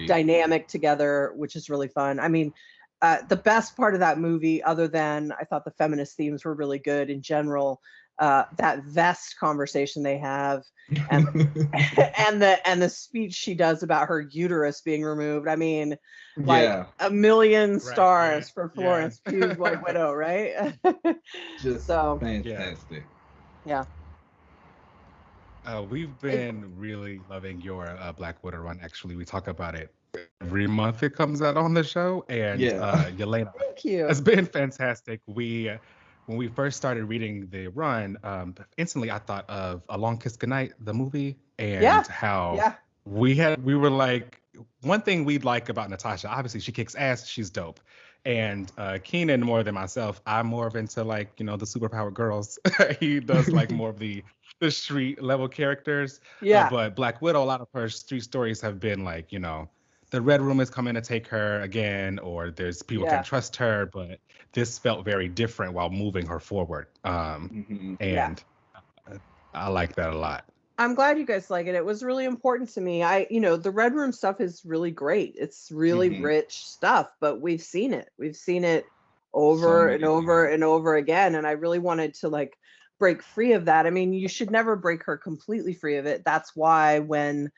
dynamic together, which is really fun. I mean, the best part of that movie, other than I thought the feminist themes were really good in general, that vest conversation they have, and and the speech she does about her uterus being removed. I mean, like a million stars for Florence Pugh's White Widow, right? Just so fantastic. Yeah. We've been really loving your Black Widow run. Actually, we talk about it every month it comes out on the show. And Yelena has been fantastic. When we first started reading the run, instantly I thought of A Long Kiss Goodnight, the movie, and how we were like, one thing we like about Natasha, obviously she kicks ass, she's dope. And Keenan, more than myself, I'm more of into, like, you know, the superpowered girls. He does like more of the street level characters. But Black Widow, a lot of her street stories have been like, you know, the Red Room is coming to take her again, or there's people can't trust her. But this felt very different while moving her forward. And I like that a lot. I'm glad you guys like it. It was really important to me. The Red Room stuff is really great. It's really rich stuff, but we've seen it. We've seen it over and over and over again. And I really wanted to like break free of that. I mean, you should never break her completely free of it. That's why when,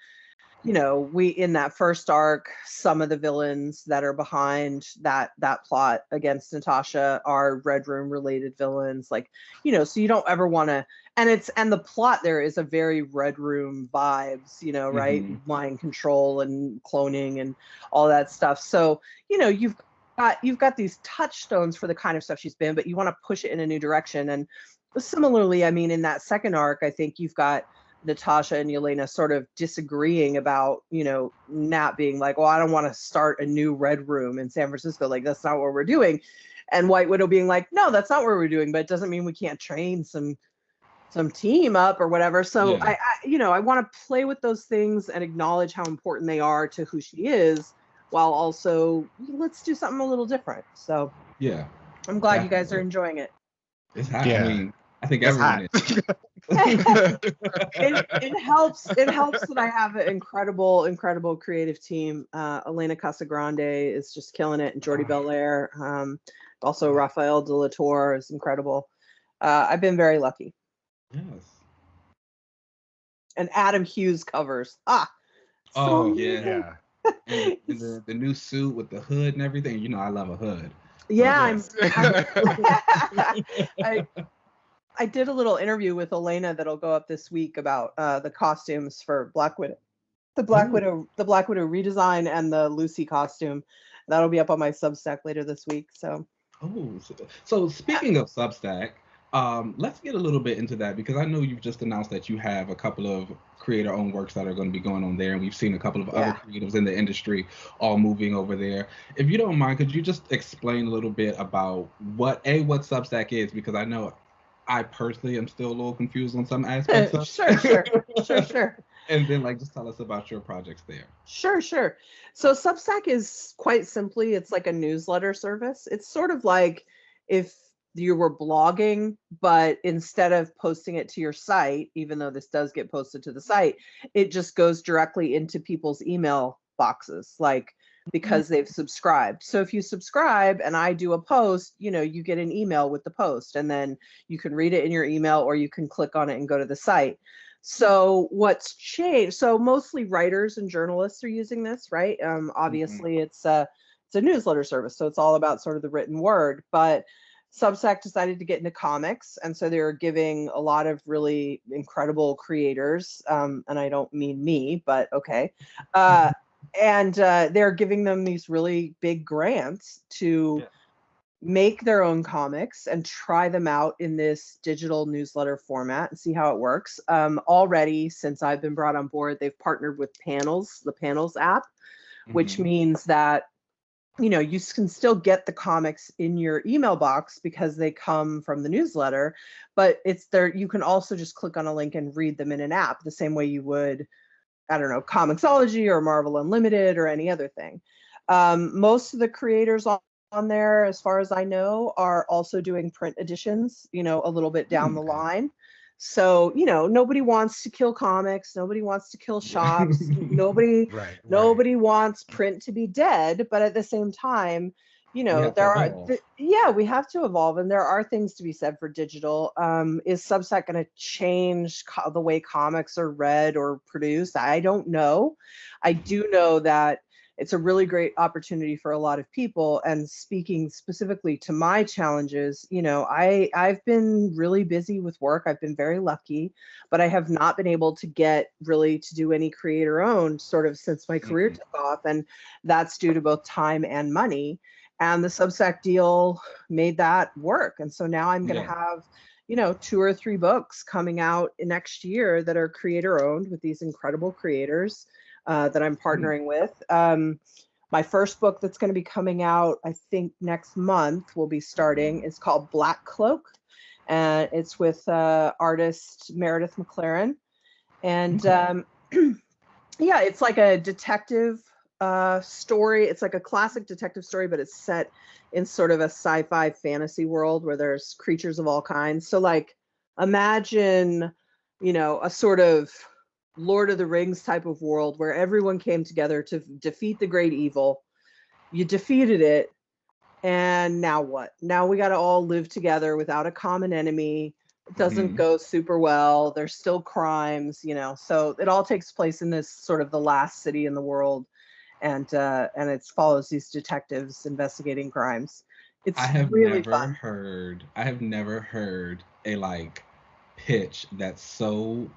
you know, we in that first arc, some of the villains that are behind that plot against Natasha are Red Room related villains, like, you know, so you don't ever want to, and the plot there is a very Red Room vibes, you know, right? Mind control and cloning and all that stuff. So, you know, you've got these touchstones for the kind of stuff she's been, but you want to push it in a new direction. And similarly, I mean, in that second arc, I think you've got Natasha and Yelena sort of disagreeing about, Nat being like, well, I don't want to start a new Red Room in San Francisco. Like, that's not what we're doing. And White Widow being like, no, that's not what we're doing, but it doesn't mean we can't train some team up or whatever. So Yeah. I want to play with those things and acknowledge how important they are to who she is, while also let's do something a little different. So yeah, I'm glad you guys are enjoying it. It's hot. Yeah. I mean, I think It's everyone is. It helps that I have an incredible creative team. Elena Casagrande is just killing it, and Jordi Belair. Also Rafael de la Torre is incredible. I've been very lucky. Yes. And Adam Hughes covers. Yeah. And the new suit with the hood and everything. I love a hood. Yeah, so I did a little interview with Elena that'll go up this week about the costumes for Black Widow. The Black Widow redesign and the Lucy costume. That'll be up on my Substack later this week. So speaking of Substack, let's get a little bit into that, because I know you've just announced that you have a couple of creator-owned works that are going to be going on there, and we've seen a couple of other creatives in the industry all moving over there. If you don't mind, could you just explain a little bit about what Substack is? Because I know I personally am still a little confused on some aspects of it. Sure. And then just tell us about your projects there. Sure. So Substack is quite simply, it's like a newsletter service. It's sort of like if you were blogging, but instead of posting it to your site, even though this does get posted to the site, it just goes directly into people's email boxes, because they've subscribed. So if you subscribe and I do a post, you get an email with the post, and then you can read it in your email, or you can click on it and go to the site. So what's changed? So mostly writers and journalists are using this, right? Obviously it's a newsletter service, so it's all about sort of the written word, but Substack decided to get into comics, and so they're giving a lot of really incredible creators, and I don't mean me, but okay, and they're giving them these really big grants to make their own comics and try them out in this digital newsletter format and see how it works. Already, since I've been brought on board, they've partnered with Panels, the Panels app, which means that you can still get the comics in your email box because they come from the newsletter, but it's there. You can also just click on a link and read them in an app the same way you would, I don't know, Comixology or Marvel Unlimited or any other thing. Most of the creators on there, as far as I know, are also doing print editions, a little bit down the line. So, nobody wants to kill comics. Nobody wants to kill shops. Nobody wants print to be dead. But at the same time, we have to evolve. And there are things to be said for digital. Is Substack going to change the way comics are read or produced? I don't know. I do know that it's a really great opportunity for a lot of people. And speaking specifically to my challenges, I've been really busy with work. I've been very lucky, but I have not been able to get really to do any creator owned sort of since my career took off. And that's due to both time and money. And the Substack deal made that work. And so now I'm going to have, 2 or 3 books coming out next year that are creator owned with these incredible creators that I'm partnering with. My first book that's going to be coming out, I think next month will be starting, is called Black Cloak. And it's with artist Meredith McLaren. And it's like a detective story. It's like a classic detective story, but it's set in sort of a sci-fi fantasy world where there's creatures of all kinds. So imagine, a sort of Lord of the Rings type of world where everyone came together to defeat the great evil. You defeated it, and now what? Now we got to all live together without a common enemy. It doesn't go super well. There's still crimes, so it all takes place in this sort of the last city in the world, and it follows these detectives investigating crimes. It's really fun. I have never heard a pitch that's so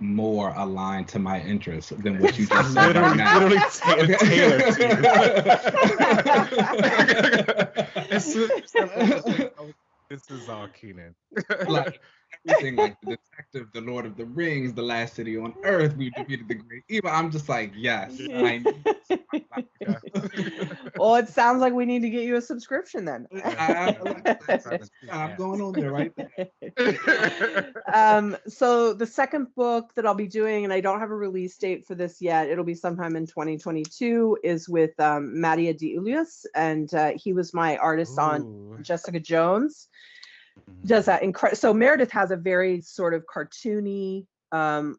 more aligned to my interests than what you just said right now. Literally tailored to you. This is all Keenan. Like everything, like the detective, the Lord of the Rings, the last city on earth, we defeated the great evil. I'm just like, yes, I need this in my life. Well, it sounds like we need to get you a subscription then. I'm going on there right there. So the second book that I'll be doing, and I don't have a release date for this yet, it'll be sometime in 2022, is with Mattia de Ulius, and he was my artist on Jessica Jones. Does that so Meredith has a very sort of cartoony,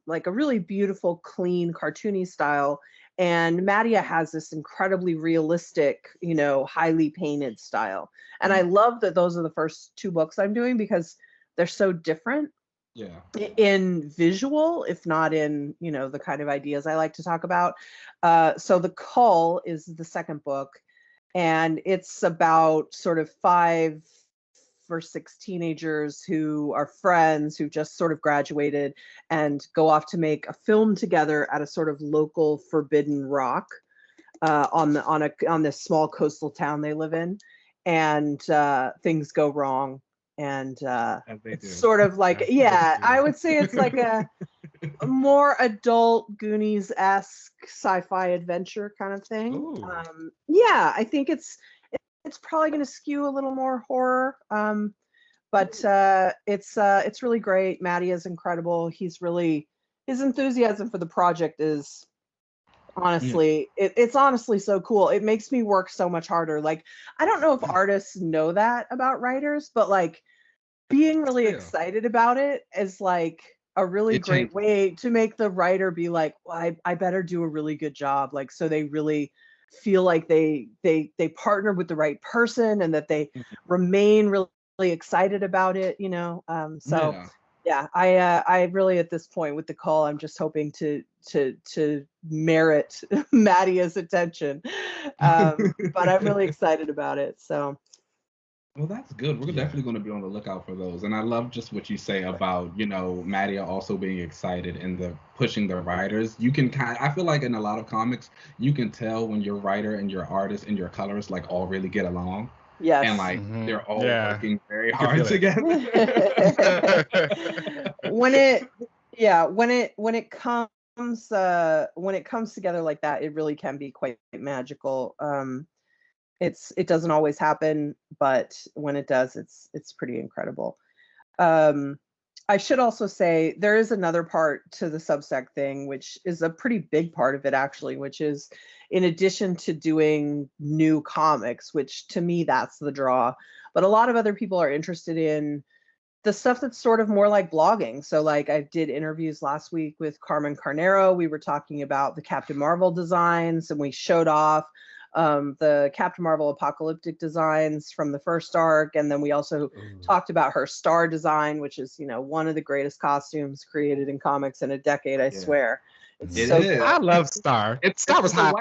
like a really beautiful, clean, cartoony style. And Mattia has this incredibly realistic, you know, highly painted style. And I love that those are the first two books I'm doing because they're so different. Yeah. In visual, if not in, you know, the kind of ideas I like to talk about. So The Cull is the second book, and it's about sort of 5 or 6 teenagers who are friends who just sort of graduated and go off to make a film together at a sort of local forbidden rock on this small coastal town they live in, and things go wrong, and it's sort of like I would say it's like a more adult Goonies-esque sci-fi adventure kind of thing. I think it's probably going to skew a little more horror, but it's really great. Matty is incredible. His enthusiasm for the project is honestly, it's honestly so cool. It makes me work so much harder. Like, I don't know if artists know that about writers, but like being really excited about it is like a really great way to make the writer be like, well, I better do a really good job. Like, so they really feel like they partner with the right person and that they remain really excited about it, you know. I really, at this point with The Cull, I'm just hoping to merit Mattia's attention, but I'm really excited about it. So well, that's good. We're definitely going to be on the lookout for those. And I love just what you say about, you know, Mattia also being excited and the pushing the writers. You can I feel like in a lot of comics, you can tell when your writer and your artist and your colorist like all really get along. Yes. And like they're all working very hard together. when it comes together like that, it really can be quite magical. It doesn't always happen, but when it does, it's pretty incredible. I should also say there is another part to the Substack thing, which is a pretty big part of it actually, which is in addition to doing new comics, which to me that's the draw, but a lot of other people are interested in the stuff that's sort of more like blogging. So like I did interviews last week with Carmen Carnero. We were talking about the Captain Marvel designs, and we showed off the Captain Marvel apocalyptic designs from the first arc, and then we also talked about her Star design, which is, you know, one of the greatest costumes created in comics in a decade, I swear. It's so good. I love Star. Star was hot.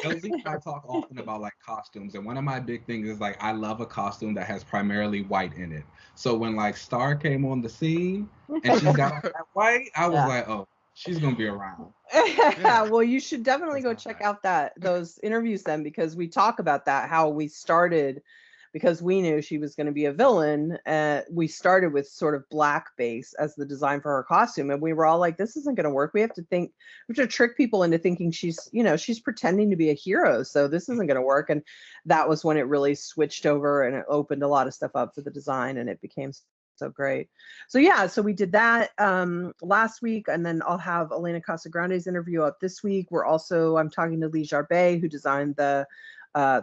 LZ and I talk often about like costumes, and one of my big things is like I love a costume that has primarily white in it. So when like Star came on the scene and she got that white, I was like, oh, she's gonna be around. Well, you should definitely go check out those interviews then, because we talk about that, how we started, because we knew she was going to be a villain. We started with sort of black base as the design for her costume, and we were all like, this isn't going to work. We have to trick people into thinking she's pretending to be a hero, so this isn't going to work. And that was when it really switched over, and it opened a lot of stuff up for the design, and it became so great. So we did that last week, and then I'll have Elena Casagrande's interview up this week. I'm talking to Lee Garbett, who designed the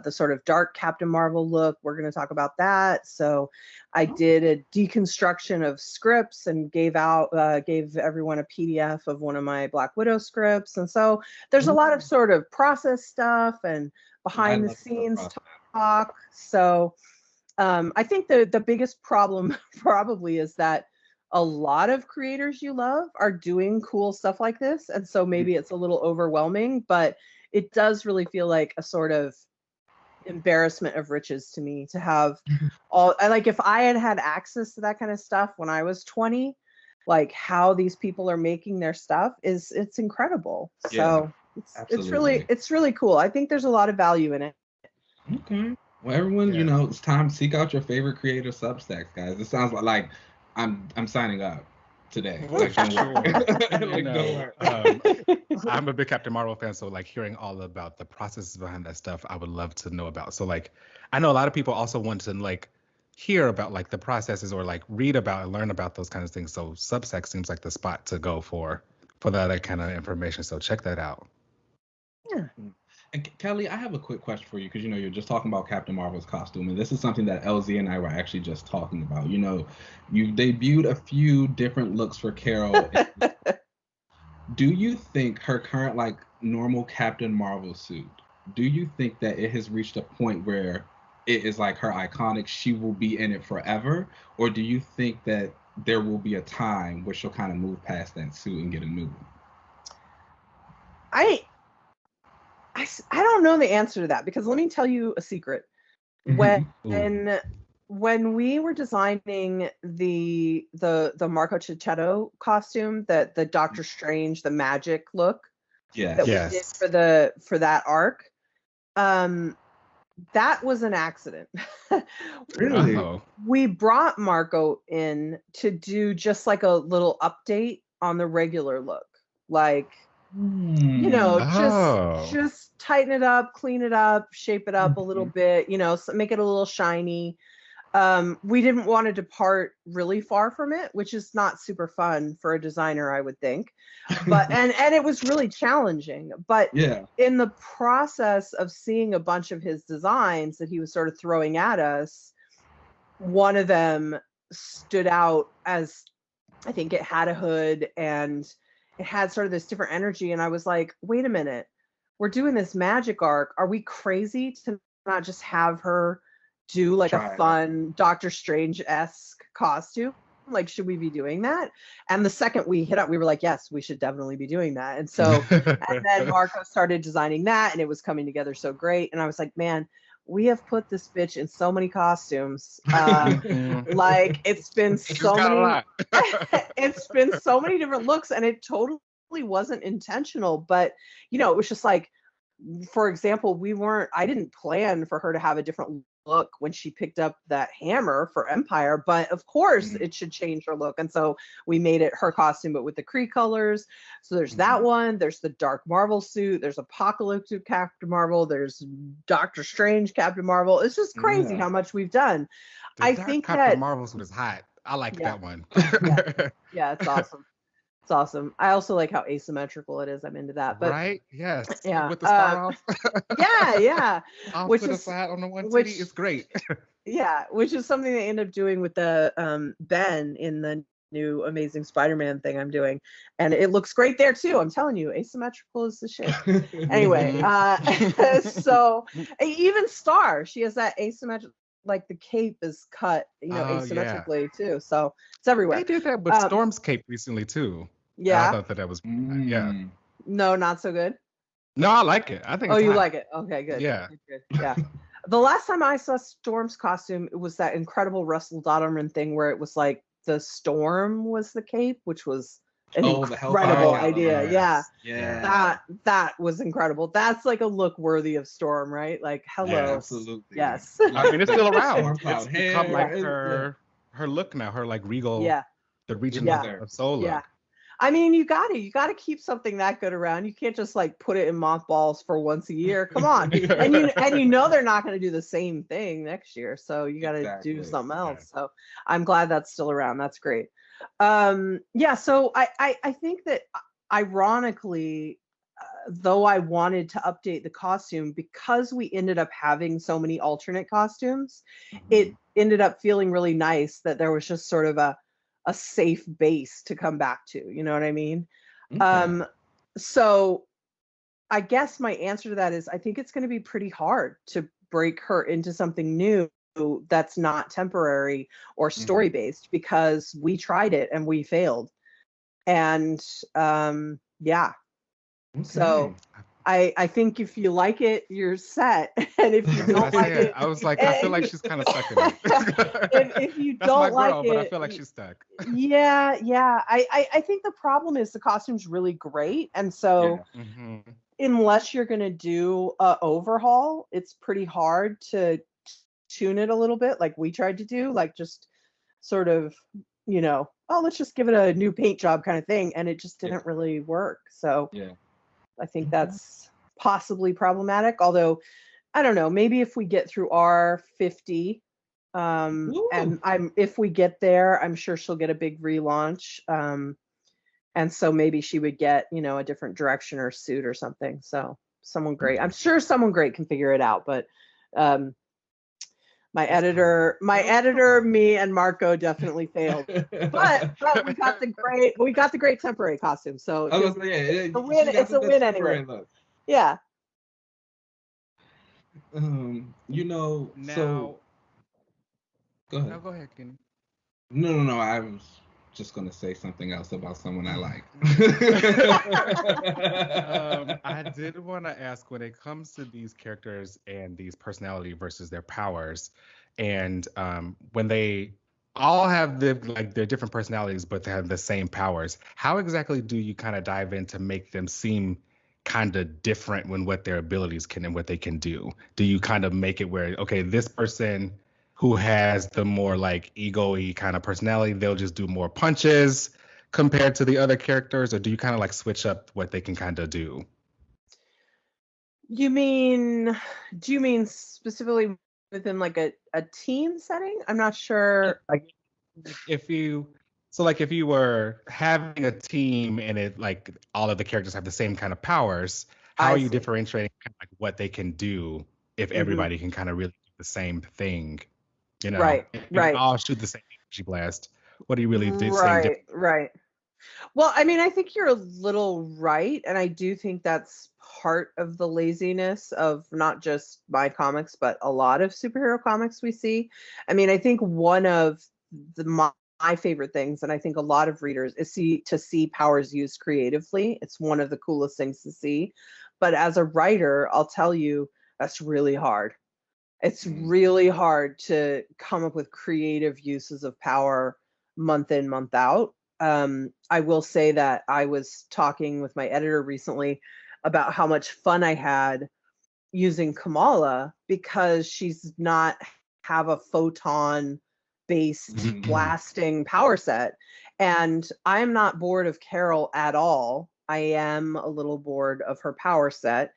sort of dark Captain Marvel look. We're going to talk about that. So I did a deconstruction of scripts and gave everyone a PDF of one of my Black Widow scripts. And so there's a lot of sort of process stuff and behind the scenes talk. So I think the biggest problem probably is that a lot of creators you love are doing cool stuff like this. And so maybe it's a little overwhelming, but it does really feel like a sort of embarrassment of riches to me to have like if I had access to that kind of stuff when I was 20, like how these people are making their stuff it's incredible. So it's really cool. I think there's a lot of value in it. Okay. Well, everyone, Yeah. it's time to seek out your favorite creator substacks, guys. It sounds like I'm signing up today. For Like, don't sure. worry. You Like, don't know, worry. I'm a big Captain Marvel fan, so like hearing all about the processes behind that stuff, I would love to know about. So like, I know a lot of people also want to like hear about like the processes or like read about and learn about those kinds of things. So Substack seems like the spot to go for that kind of information. So check that out. Yeah. And Kelly, I have a quick question for you because you're just talking about Captain Marvel's costume, and this is something that LZ and I were actually just talking about. You debuted a few different looks for Carol. Do you think her current like normal Captain Marvel suit? Do you think that it has reached a point where it is like her iconic? She will be in it forever, or do you think that there will be a time where she'll kind of move past that suit and get a new one? I don't know the answer to that, because let me tell you a secret. When we were designing the Marco Cicchetto costume, that the Doctor Strange, the magic look that we did for that arc, that was an accident. Really? We brought Marco in to do just like a little update on the regular look, like just tighten it up, clean it up, shape it up a little bit, so make it a little shiny. We didn't want to depart really far from it, which is not super fun for a designer, I would think. But and it was really challenging. But in the process of seeing a bunch of his designs that he was sort of throwing at us, one of them stood out as, I think it had a hood and it had sort of this different energy. And I was like, wait a minute, we're doing this magic arc. Are we crazy to not just have her do like a fun Doctor Strange-esque costume? Like, should we be doing that? And the second we hit up, we were like, yes, we should definitely be doing that. And so, and then Marco started designing that, and it was coming together so great. And I was like, man, we have put this bitch in so many costumes. Like, it's been so many, it's been so many different looks, and it totally wasn't intentional. But, it was just like, for example, I didn't plan for her to have a different look when she picked up that hammer for Empire, but of course it should change her look. And so we made it her costume, but with the Kree colors. So there's that one, there's the Dark Marvel suit, there's Apocalypse Captain Marvel, there's Doctor Strange Captain Marvel. It's just crazy how much we've done. I think Captain Marvel suit is hot. I like that one. Yeah, it's awesome. It's awesome. I also like how asymmetrical it is. I'm into that. But right? Yes. Yeah. With the star off. Yeah. Which is side on the one titty is great. Yeah, which is something they end up doing with the Ben in the new Amazing Spider-Man thing I'm doing, and it looks great there too. I'm telling you, asymmetrical is the shit. Anyway, so even Star, she has that asymmetrical. Like the cape is cut, asymmetrically too. So it's everywhere. They did that with Storm's cape recently too. Yeah. I thought that was No, not so good. No, I like it. I think. Oh, you like it? Okay, good. Yeah. Good. Yeah. The last time I saw Storm's costume, it was that incredible Russell Dotterman thing where it was like the Storm was the cape, which was an incredible idea. Yeah. That was incredible. That's like a look worthy of Storm, right? Like, hello. Yeah, absolutely. Yes. I mean, it's still around. It's become like her look now, her like regal, the region of soul look. Yeah. I mean, you gotta keep something that good around. You can't just like put it in mothballs for once a year. Come on. and they're not gonna do the same thing next year. So you gotta do something else. So I'm glad that's still around. That's great. So I think that ironically, though I wanted to update the costume, because we ended up having so many alternate costumes, it ended up feeling really nice that there was just sort of a safe base to come back to. You know what I mean? So I guess my answer to that is I think it's going to be pretty hard to break her into something new that's not temporary or story based, because we tried it and we failed. And so I think if you like it, you're set. And if you don't like it, I was like, I feel like she's kind of stuck in it. if you don't like it, but I feel like she's stuck. Yeah. I think the problem is the costume's really great, and so unless you're gonna do a overhaul, it's pretty hard to tune it a little bit, like we tried to do, like just sort of, oh, let's just give it a new paint job kind of thing, and it just didn't really work. So I think that's possibly problematic. Although I don't know, maybe if we get through our 50, and if we get there, I'm sure she'll get a big relaunch. And so maybe she would get, a different direction or suit or something. So someone great. I'm sure someone great can figure it out, but my editor, me and Marco definitely failed. But we got the great temporary costume. So it's a win anyway. Yeah. Now, so go ahead. No, go ahead, Kenny. No. I was just gonna say something else about someone I like. I did want to ask, when it comes to these characters and these personality versus their powers, and when they all have their different personalities, but they have the same powers, how exactly do you kind of dive in to make them seem kind of different when what their abilities can and what they can do? Do you kind of make it where, okay, this person who has the more like ego-y kind of personality, they'll just do more punches compared to the other characters, or do you kind of like switch up what they can kind of do? Do you mean specifically within like a team setting? I'm not sure. If you were having a team and it like all of the characters have the same kind of powers, how are you differentiating kind of like what they can do if everybody can kind of really do the same thing? Right. They all shoot the same energy blast. What do you really do? Right. Well, I mean, I think you're a little right, and I do think that's part of the laziness of not just my comics, but a lot of superhero comics we see. I mean, I think one of my favorite things, and I think a lot of readers, is to see powers used creatively. It's one of the coolest things to see. But as a writer, I'll tell you, that's really hard. It's really hard to come up with creative uses of power month in, month out. I will say that I was talking with my editor recently about how much fun I had using Kamala, because she's not have a photon based blasting power set. And I'm not bored of Carol at all. I am a little bored of her power set.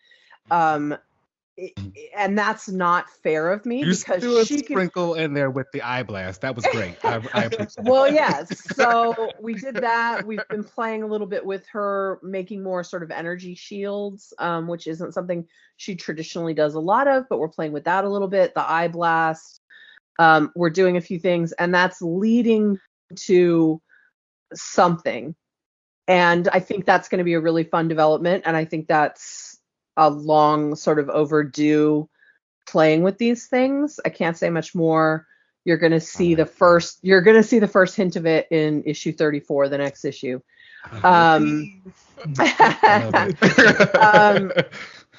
And that's not fair of me, because she sprinkle in there with the eye blast. That was great. I appreciate it. Well, yes. So we did that. We've been playing a little bit with her, making more sort of energy shields, which isn't something she traditionally does a lot of, but we're playing with that a little bit. The eye blast. We're doing a few things, and that's leading to something. And I think that's going to be a really fun development. And I think that's a long sort of overdue playing with these things. I can't say much more. You're going to see the first hint of it in issue 34, the next issue.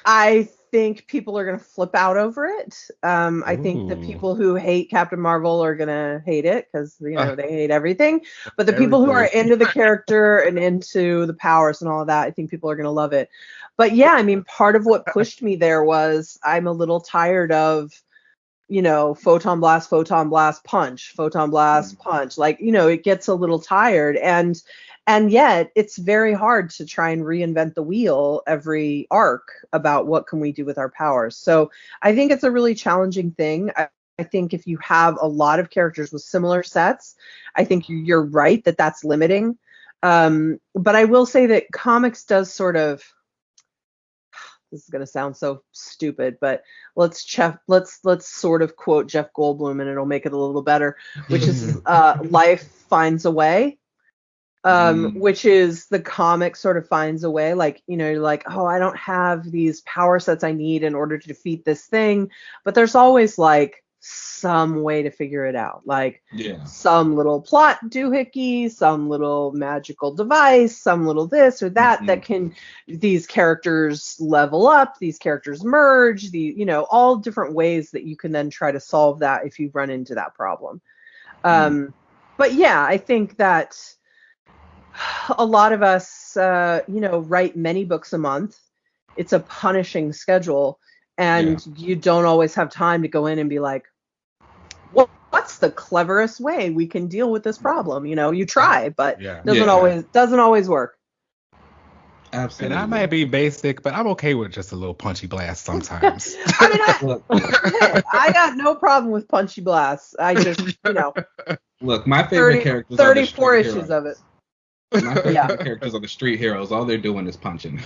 I think people are going to flip out over it. I think the people who hate Captain Marvel are going to hate it, because they hate everything. But the people who are into the character and into the powers and all of that, I think people are going to love it. But yeah, I mean, part of what pushed me there was I'm a little tired of, photon blast, punch, photon blast, punch. Like, it gets a little tired. And yet it's very hard to try and reinvent the wheel every arc about what can we do with our powers. So I think it's a really challenging thing. I think if you have a lot of characters with similar sets, I think you're right that that's limiting. But I will say that comics does sort of, this is going to sound so stupid, but let's sort of quote Jeff Goldblum, and it'll make it a little better, which is life finds a way. Which is the comic sort of finds a way, like, you're like, oh, I don't have these power sets I need in order to defeat this thing, but there's always like some way to figure it out, like some little plot doohickey, some little magical device, some little this or that that can, these characters level up, these characters merge, all different ways that you can then try to solve that if you run into that problem. But yeah, I think that a lot of us, write many books a month. It's a punishing schedule, and you don't always have time to go in and be like, what's the cleverest way we can deal with this problem? You try, but Yeah. doesn't always work. Absolutely. And I might be basic, but I'm okay with just a little punchy blast sometimes. I got no problem with punchy blasts. I just, Look, my favorite characters 34 are the issues of it. My favorite characters are the street heroes. All they're doing is punching.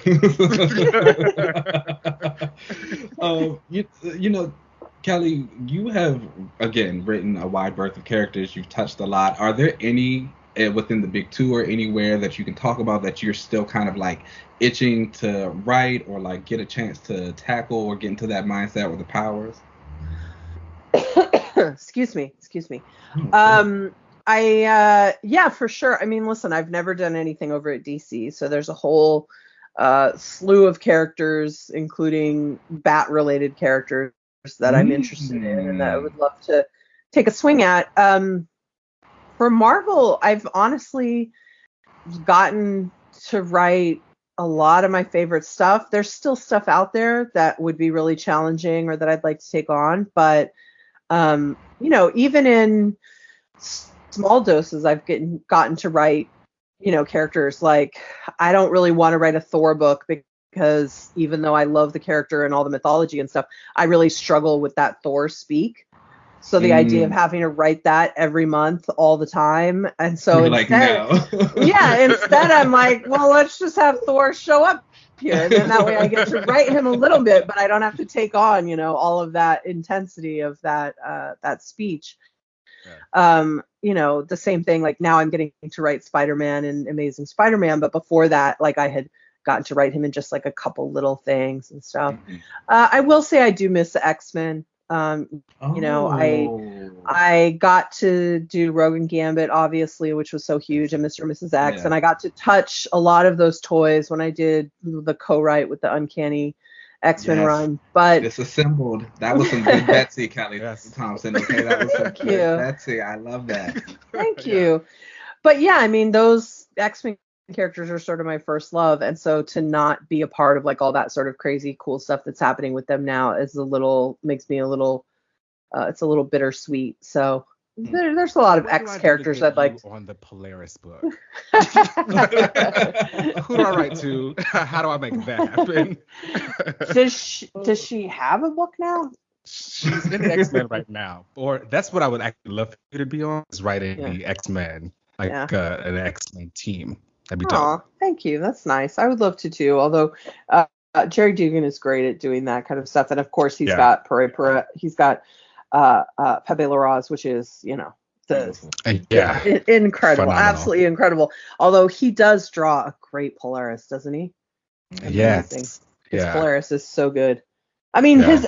Kelly, you have, again, written a wide berth of characters. You've touched a lot. Are there any within the big two or anywhere that you can talk about that you're still kind of like itching to write or like get a chance to tackle or get into that mindset with the powers? Excuse me. Yeah, for sure. I mean, listen, I've never done anything over at DC, so there's a whole slew of characters, including bat-related characters that I'm interested in and that I would love to take a swing at. For Marvel, I've honestly gotten to write a lot of my favorite stuff. There's still stuff out there that would be really challenging or that I'd like to take on, but even in small doses, I've gotten to write, characters. Like, I don't really want to write a Thor book because even though I love the character and all the mythology and stuff, I really struggle with that Thor speak. So the idea of having to write that every month all the time. And so instead I'm like, well, let's just have Thor show up here. And then that way I get to write him a little bit, but I don't have to take on, all of that intensity of that speech. Yeah. The same thing, like now I'm getting to write Spider-Man and Amazing Spider-Man, but before that, like I had gotten to write him in just like a couple little things and stuff. I will say I do miss the X-Men. I got to do Rogue and Gambit, obviously, which was so huge, and Mr. and Mrs. X, and I got to touch a lot of those toys when I did the co-write with the Uncanny X-Men run. But disassembled. That was some good Betsy, Kelly Thompson. Okay, that was some good Betsy. I love that. Thank you. But yeah, I mean, those X-Men characters are sort of my first love, and so to not be a part of like all that sort of crazy cool stuff that's happening with them now makes me a little it's a little bittersweet. So there's a lot of X characters I'd like on the Polaris book. Who do I write to? How do I make that happen? Does she have a book now? She's in the X-Men right now, or that's what I would actually love for you to be on, is writing the X-Men, like an X-Men team. That'd be dope. Thank you. That's nice. I would love to too. Although Jerry Dugan is great at doing that kind of stuff, and of course he's got he's got Pepe Larraz, which is incredible, phenomenal. Absolutely incredible. Although he does draw a great Polaris, doesn't he? Yes. His Polaris is so good. I mean, his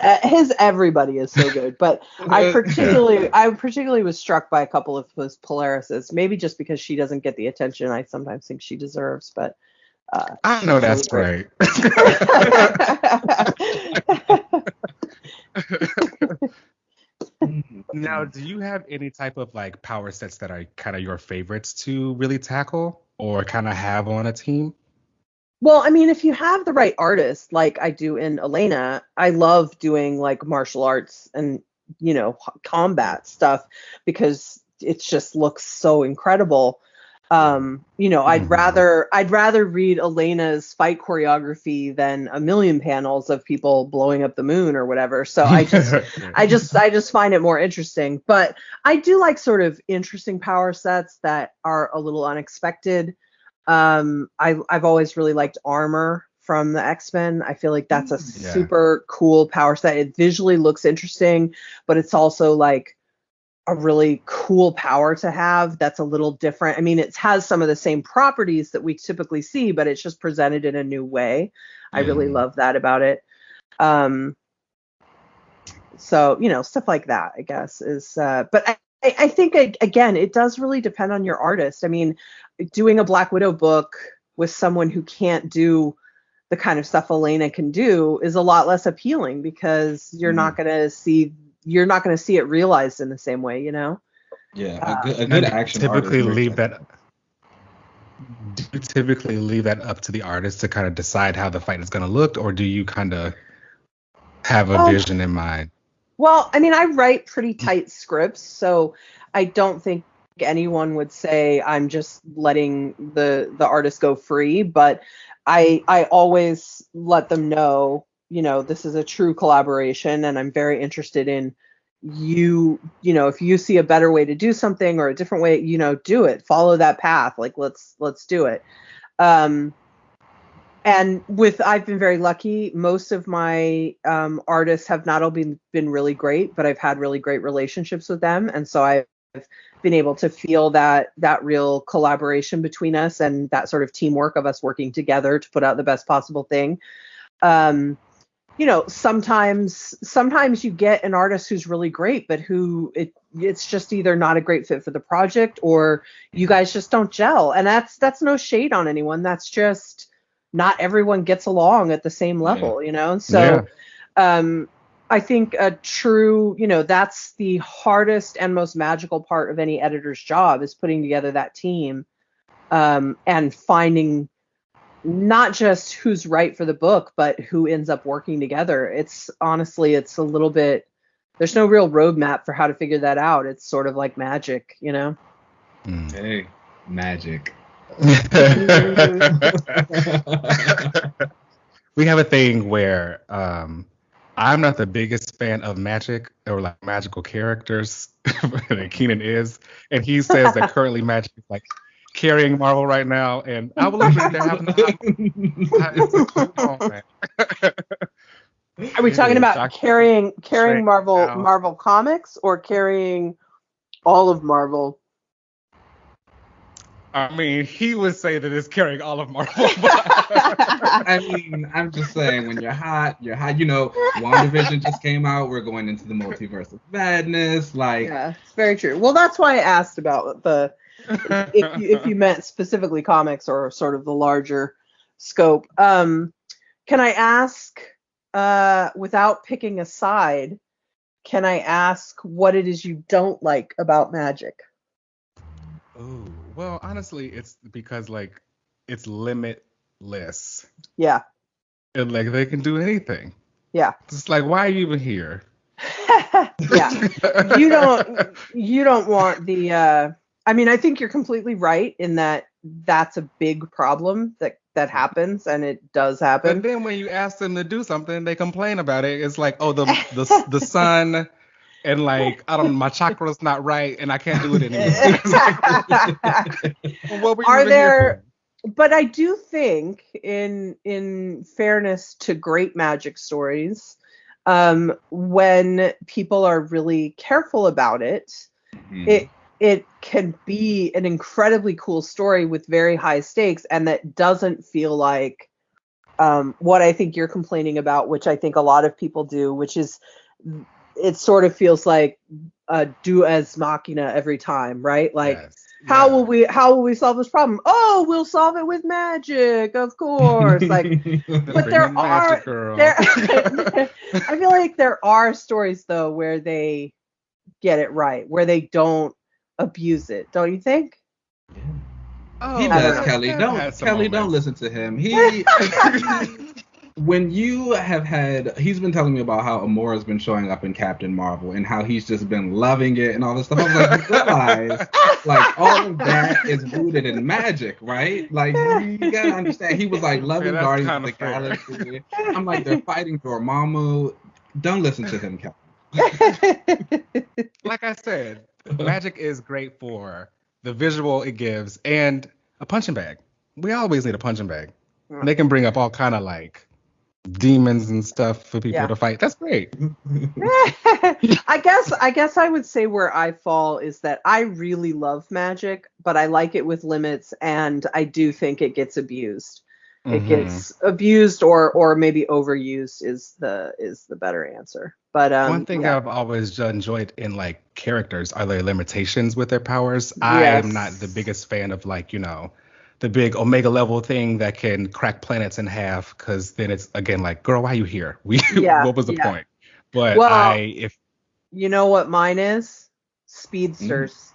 everybody is so good, but I particularly was struck by a couple of his Polarises, maybe just because she doesn't get the attention I sometimes think she deserves. But I know that's right. Now, do you have any type of like power sets that are kind of your favorites to really tackle or kind of have on a team? Well, I mean, if you have the right artist, like I do in Elena, I love doing like martial arts and, combat stuff because it just looks so incredible. I'd rather read Elena's fight choreography than a million panels of people blowing up the moon or whatever. So I just find it more interesting. But I do like sort of interesting power sets that are a little unexpected. I've always really liked armor from the X-Men. I feel like that's a super cool power set. It visually looks interesting, but it's also like a really cool power to have that's a little different. I mean, it has some of the same properties that we typically see, but it's just presented in a new way. I really love that about it. So, stuff like that, I guess, is but I think, again, it does really depend on your artist. I mean, doing a Black Widow book with someone who can't do the kind of stuff Elena can do is a lot less appealing because you're not going to see it realized in the same way, Yeah, a good action typically leave that. Do you typically leave that up to the artist to kind of decide how the fight is going to look, or do you kind of have a vision in mind? Well, I mean, I write pretty tight scripts, so I don't think anyone would say I'm just letting the artist go free, but I always let them know, this is a true collaboration, and I'm very interested in if you see a better way to do something or a different way, do it, follow that path, like let's do it. And I've been very lucky. Most of my artists have not only been really great, but I've had really great relationships with them. And so I've been able to feel that real collaboration between us and that sort of teamwork of us working together to put out the best possible thing. Sometimes you get an artist who's really great, but it's just either not a great fit for the project or you guys just don't gel. And that's no shade on anyone. That's just not everyone gets along at the same level, So I think a true, that's the hardest and most magical part of any editor's job is putting together that team and finding not just who's right for the book, but who ends up working together. It's a little bit, there's no real roadmap for how to figure that out. It's sort of like magic, Hey, magic. We have a thing where I'm not the biggest fan of magic or like magical characters, and Keenan is, and he says that currently magic is like carrying Marvel right now, and I believe that they're having Are we talking about carrying Marvel comics or carrying all of Marvel? I mean, he would say that it's carrying all of Marvel. I mean, I'm just saying, when you're hot. WandaVision just came out. We're going into the multiverse of madness. Yeah, it's very true. Well, that's why I asked about if you meant specifically comics or sort of the larger scope. Can I ask, without picking a side, can I ask what it is you don't like about magic? Oh, well, honestly, it's because it's limitless. Yeah. And they can do anything. Yeah. It's like, why are you even here? Yeah. You don't want the I mean, I think you're completely right in that that's a big problem that happens, and it does happen. But then when you ask them to do something, they complain about it. It's like, oh, the sun, and I don't know, my chakra's not right, and I can't do it anymore. Well, what were you even here for? But I do think, in fairness to great magic stories, when people are really careful about it, it can be an incredibly cool story with very high stakes, and that doesn't feel like what I think you're complaining about, which I think a lot of people do, which is it sort of feels like do as machina every time, right? Like, yes. How will we solve this problem? Oh, we'll solve it with magic, of course. Like, but I feel like there are stories though where they get it right, where they don't abuse it, don't you think? Oh, he does, Kelly. Don't listen to him. He when you have he's been telling me about how Amora's been showing up in Captain Marvel and how he's just been loving it and all this stuff. I'm like, you realize, all of that is rooted in magic, right? Like, you gotta understand. He was loving Guardians of the Galaxy. I'm like, they're fighting Dormammu. Don't listen to him, Kelly. Like I said, magic is great for the visual it gives and a punching bag. We always need a punching bag. And they can bring up all kind of demons and stuff for people to fight. That's great. I guess I would say where I fall is that I really love magic, but I like it with limits, and I do think it gets abused. It gets abused or maybe overused is the better answer. But one thing I've always enjoyed in characters are their limitations with their powers. Yes. I am not the biggest fan of the big Omega level thing that can crack planets in half, because then it's again girl, why are you here? What was the point? But you know what mine is? Speedsters.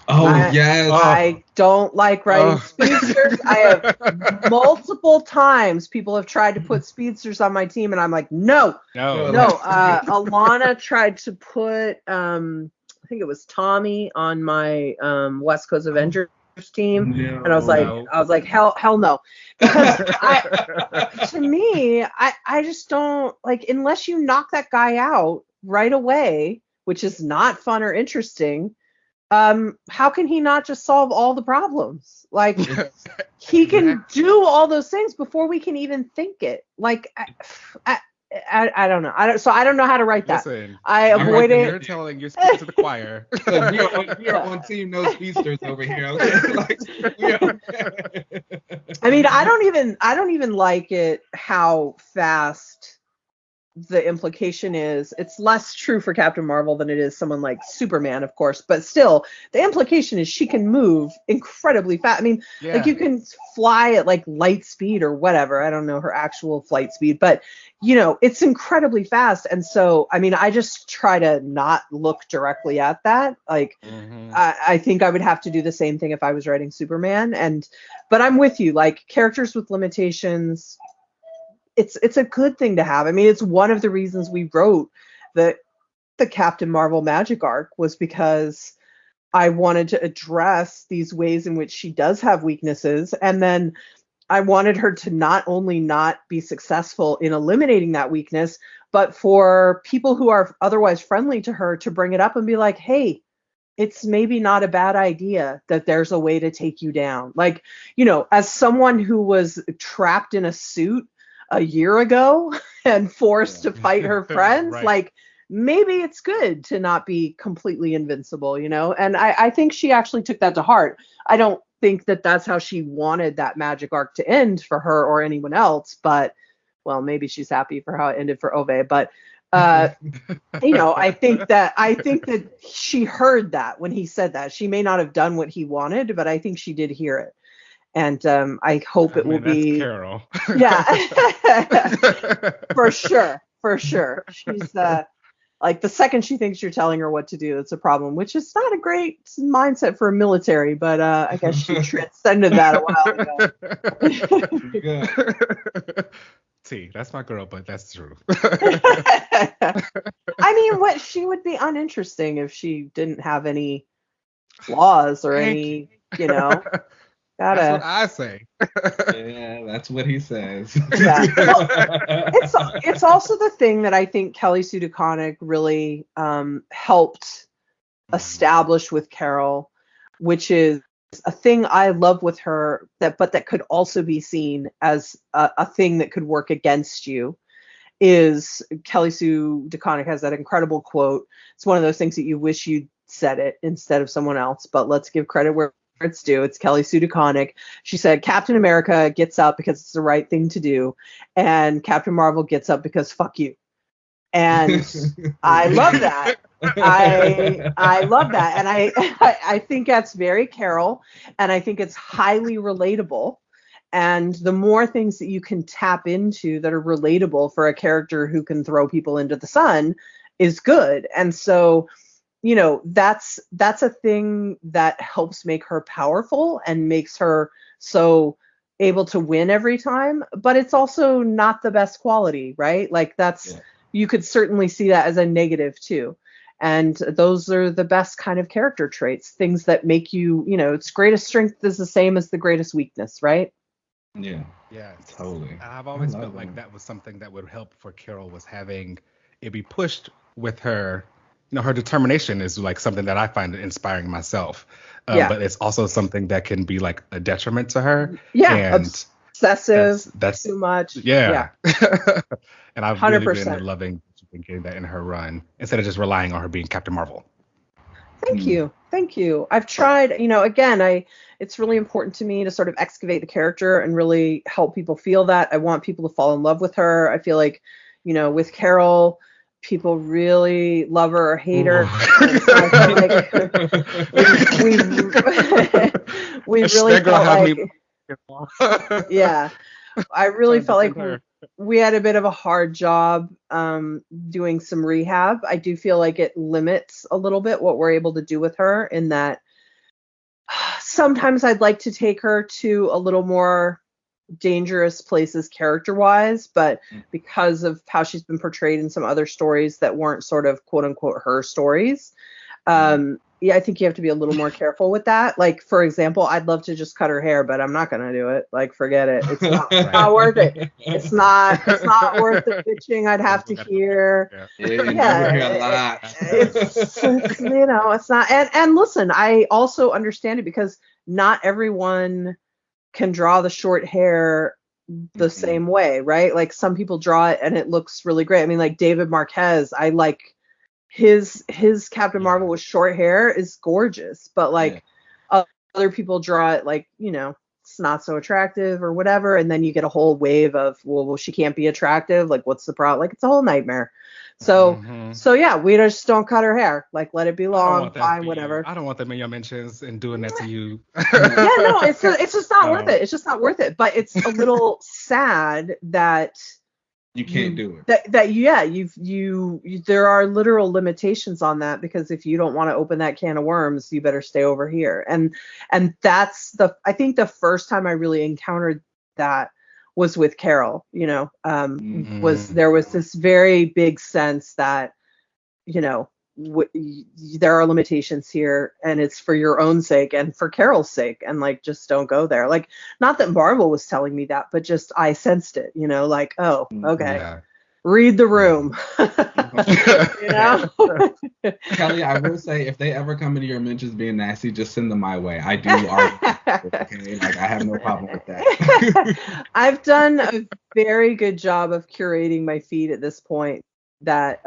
Yes. I don't like writing speedsters. I have multiple times people have tried to put speedsters on my team, and I'm like, no. Alana tried to put, I think it was Tommy on my West Coast Avengers team, and I was like, hell no, because to me, I just don't like, unless you knock that guy out right away, which is not fun or interesting. How can he not just solve all the problems? Like, he can do all those things before we can even think it. Like, I don't know. I don't know how to write that. Listen, I avoid it. You're speaking to the choir. We are on team no speedsters over here. I mean, I don't even like it how fast the implication is. It's less true for Captain Marvel than it is someone like Superman, of course, but still the implication is she can move incredibly fast. I mean, like, you can fly at like light speed or whatever. I don't know her actual flight speed, but it's incredibly fast. And so, I mean, I just try to not look directly at that. Like, I think I would have to do the same thing if I was writing Superman. But I'm with you, like, characters with limitations, it's a good thing to have. I mean, it's one of the reasons we wrote the Captain Marvel magic arc, was because I wanted to address these ways in which she does have weaknesses, and then I wanted her to not only not be successful in eliminating that weakness, but for people who are otherwise friendly to her to bring it up and be like, hey, it's maybe not a bad idea that there's a way to take you down. Like, as someone who was trapped in a suit a year ago and forced to fight her friends, right. Like, maybe it's good to not be completely invincible, and I think she actually took that to heart. I don't think that that's how she wanted that magic arc to end for her or anyone else, but, well, maybe she's happy for how it ended for Ove, but I think that she heard that when he said that. She may not have done what he wanted, but I think she did hear it. And I hope it will be Carol. Yeah. For sure. She's like, the second she thinks you're telling her what to do, it's a problem, which is not a great mindset for a military, but I guess she transcended that a while ago. That's my girl, but that's true. I mean, she would be uninteresting if she didn't have any flaws or any, That's what I say. Yeah, that's what he says. Yeah. Well, it's also the thing that I think Kelly Sue DeConnick really helped establish with Carol, which is a thing I love with her, that could also be seen as a thing that could work against you. Is Kelly Sue DeConnick has that incredible quote. It's one of those things that you wish you'd said it instead of someone else, but let's give credit where it's due. It's Kelly Sue DeConnick. She said, Captain America gets up because it's the right thing to do, and Captain Marvel gets up because fuck you. And I love that. I love that. And I think that's very Carol, and I think it's highly relatable. And the more things that you can tap into that are relatable for a character who can throw people into the sun is good. And so, that's a thing that helps make her powerful and makes her so able to win every time. But it's also not the best quality, right? Like, you could certainly see that as a negative too. And those are the best kind of character traits, things that make you, its greatest strength is the same as the greatest weakness, right? Yeah, totally. I've always felt like that was something that would help for Carol, was having it be pushed with her. Her determination is like something that I find inspiring myself. But it's also something that can be like a detriment to her. Yeah, and obsessive. That's too much. Yeah. And I've 100%. really been loving getting that in her run instead of just relying on her being Captain Marvel. Thank you. I've tried, again, it's really important to me to sort of excavate the character and really help people feel that. I want people to fall in love with her. I feel like, with Carol, people really love her or hate her. we really felt like, yeah, I really felt like we had a bit of a hard job doing some rehab. I do feel like it limits a little bit what we're able to do with her, in that sometimes I'd like to take her to a little more dangerous places character-wise, but because of how she's been portrayed in some other stories that weren't sort of quote-unquote her stories, I think you have to be a little more careful with that. Like, for example, I'd love to just cut her hair, but I'm not going to do it. Like, forget it. It's not worth it. It's not worth the bitching I'd have to hear. Yeah, hear a lot. It's it's not. And listen, I also understand it because not everyone can draw the short hair the same way, right? Like, some people draw it and it looks really great. I mean, like David Marquez, I like his Captain Marvel with short hair is gorgeous, but like other people draw it like, it's not so attractive or whatever, and then you get a whole wave of, well, she can't be attractive, like what's the problem? Like, it's a whole nightmare. So yeah, we just don't cut her hair. Like, let it be long, fine, whatever. I don't want them in your mentions and doing that to you. It's just not worth it. It's just not worth it. But it's a little sad that you can't do it. There are literal limitations on that, because if you don't want to open that can of worms, you better stay over here. And that's I think the first time I really encountered that was with Carol. There was this very big sense that there are limitations here, and it's for your own sake and for Carol's sake, and like, just don't go there. Like, not that Marvel was telling me that, but just I sensed it, like, oh, okay, read the room. Kelly, I will say, if they ever come into your mentions being nasty, just send them my way. I do argue. Okay? Like, I have no problem with that. I've done a very good job of curating my feed at this point, that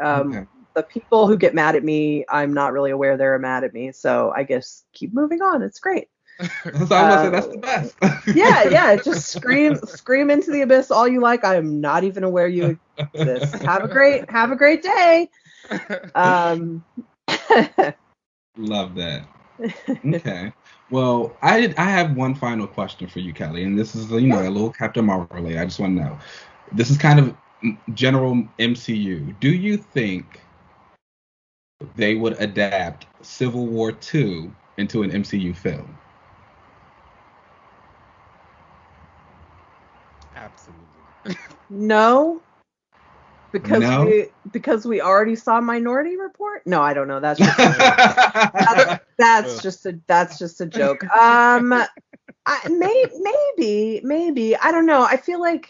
the people who get mad at me, I'm not really aware they're mad at me. So I guess keep moving on. It's great. So I will say that's the best. yeah. Just scream into the abyss all you like. I am not even aware you exist. Have a great day. Love that. Okay. Well, I have one final question for you, Kelly, and this is a little Captain Marvel related. I just want to know. This is kind of general MCU. Do you think they would adapt Civil War 2 into an MCU film? Absolutely. No. Because we already saw Minority Report? No, I don't know. That's just that's just a joke. Maybe. I don't know. I feel like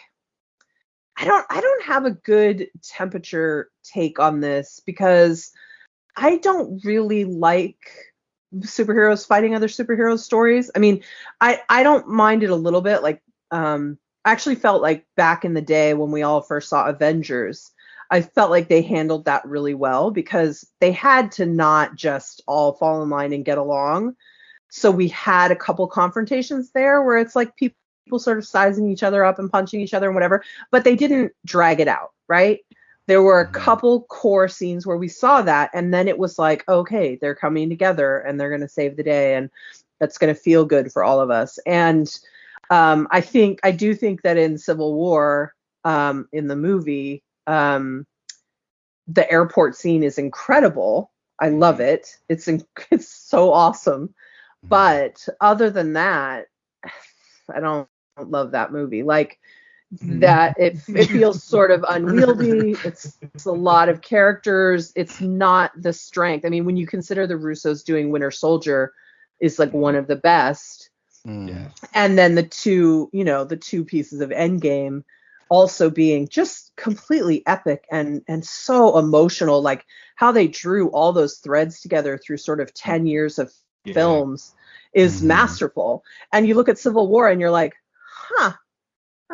I don't have a good temperature take on this, because I don't really like superheroes fighting other superheroes stories. I mean, I don't mind it a little bit. Like, I actually felt like back in the day when we all first saw Avengers, I felt like they handled that really well, because they had to not just all fall in line and get along. So we had a couple confrontations there where it's like people sort of sizing each other up and punching each other and whatever, but they didn't drag it out, right? There were a couple core scenes where we saw that, and then it was like, okay, they're coming together and they're going to save the day, and that's going to feel good for all of us. And I do think that in Civil War, in the movie, the airport scene is incredible. I love it. It's so awesome. But other than that, I don't love that movie. Like, that it feels sort of unwieldy. It's a lot of characters. It's not the strength. I mean, when you consider the Russos doing Winter Soldier is like one of the best. Yes. And then the two pieces of Endgame also being just completely epic and so emotional, like how they drew all those threads together through sort of 10 years of films is masterful. And you look at Civil War and you're like, huh,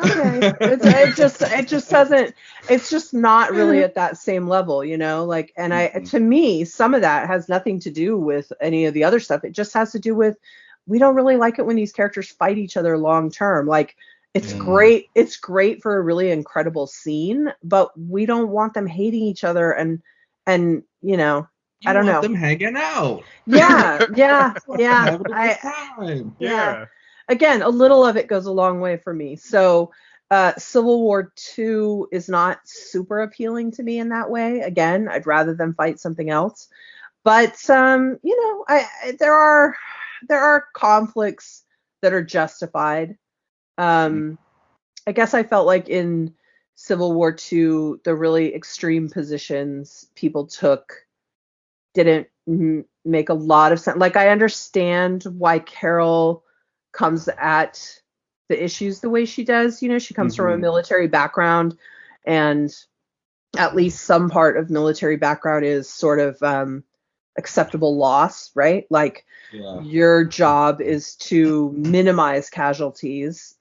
okay. It just doesn't, it's just not really at that same level, like, and to me, some of that has nothing to do with any of the other stuff. It just has to do with, we don't really like it when these characters fight each other long term. Like, it's great. It's great for a really incredible scene, but we don't want them hating each other and I don't know. Them hanging out. Yeah. Again, a little of it goes a long way for me. So Civil War 2 is not super appealing to me in that way. Again, I'd rather them fight something else. But there are there are conflicts that are justified. I guess I felt like in Civil War II, the really extreme positions people took didn't make a lot of sense. Like, I understand why Carol comes at the issues the way she does. You know, she comes from a military background, and at least some part of military background is sort of acceptable loss, right? Like, your job is to minimize casualties.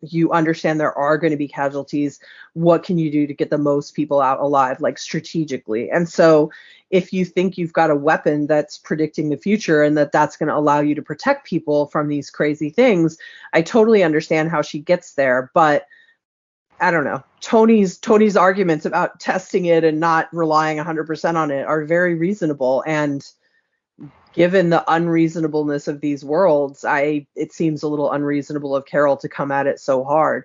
You understand there are going to be casualties. What can you do to get the most people out alive, like strategically? And so if you think you've got a weapon that's predicting the future and that's going to allow you to protect people from these crazy things, I totally understand how she gets there. But I don't know. Tony's arguments about testing it and not relying 100% on it are very reasonable. And given the unreasonableness of these worlds, it seems a little unreasonable of Carol to come at it so hard.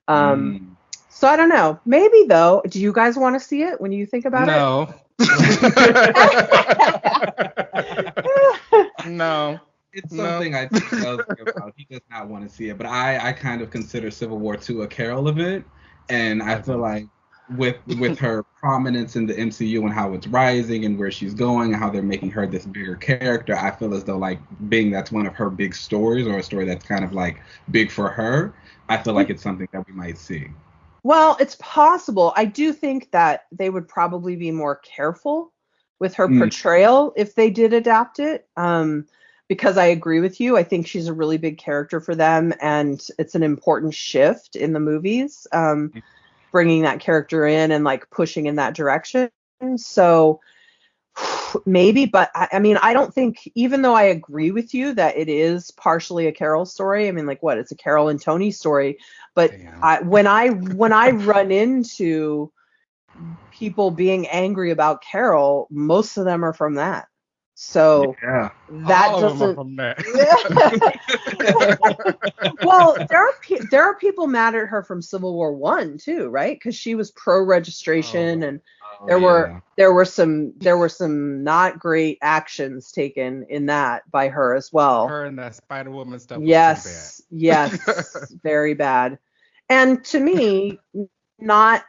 So I don't know. Maybe, though. Do you guys want to see it when you think about it? No. No. It's something I think about. He does not want to see it, but I kind of consider Civil War II a Carol event, and I feel like with her prominence in the MCU and how it's rising and where she's going and how they're making her this bigger character, I feel as though, like, being that's one of her big stories, or a story that's kind of like big for her, I feel like it's something that we might see. Well, it's possible. I do think that they would probably be more careful with her portrayal if they did adapt it. Because I agree with you. I think she's a really big character for them, and it's an important shift in the movies, bringing that character in and like pushing in that direction. So maybe, but I mean, I don't think, even though I agree with you that it is partially a Carol story, I mean, like, what, it's a Carol and Tony story, but when I run into people being angry about Carol, most of them are from that. So that all doesn't. From that. Well, there are people mad at her from Civil War I too, right? Because she was pro registration, and there were some not great actions taken in that by her as well. Her and that Spider-Woman stuff. Yes, very bad. And to me, not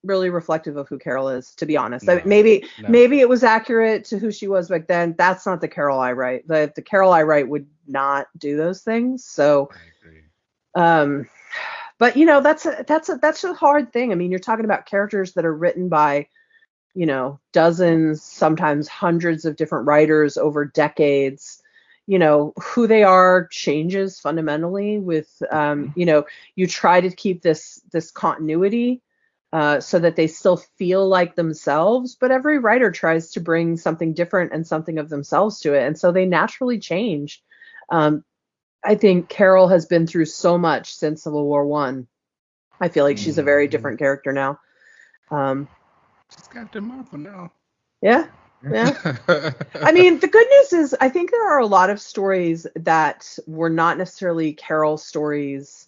really reflective of who Carol is, to be honest. Maybe it was accurate to who she was back then. That's not the Carol I write. The Carol I write would not do those things. So, but you know, that's a hard thing. I mean, you're talking about characters that are written by, you know, dozens, sometimes hundreds of different writers over decades. You know, who they are changes fundamentally with, you know, you try to keep this continuity so that they still feel like themselves, but every writer tries to bring something different and something of themselves to it. And so they naturally change. I think Carol has been through so much since Civil War I feel like she's a very different character now. She's Captain Marvel now. Yeah. I mean, the good news is I think there are a lot of stories that were not necessarily Carol stories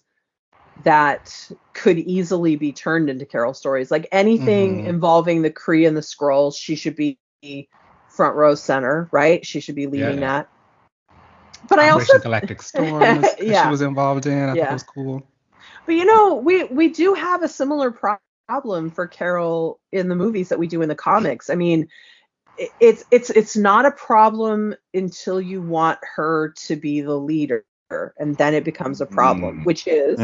that could easily be turned into Carol stories. Like anything involving the Kree and the Skrulls, she should be front row center, right? She should be leading that. But I also Galactic Storm she was involved in. I thought it was cool. But you know, we do have a similar problem for Carol in the movies that we do in the comics. I mean, it's not a problem until you want her to be the leader, and then it becomes a problem, which is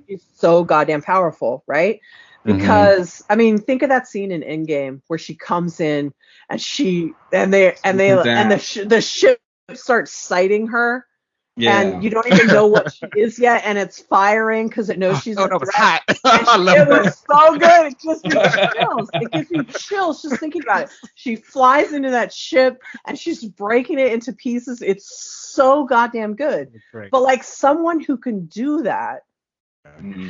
she's so goddamn powerful, right? Because I mean, think of that scene in Endgame where she comes in and the ship starts sighting her. And you don't even know what she is yet, and it's firing because it knows she's a threat. Hot. It was so good. It gives me chills. It gives me chills just thinking about it. She flies into that ship and she's breaking it into pieces. It's so goddamn good. But like someone who can do that,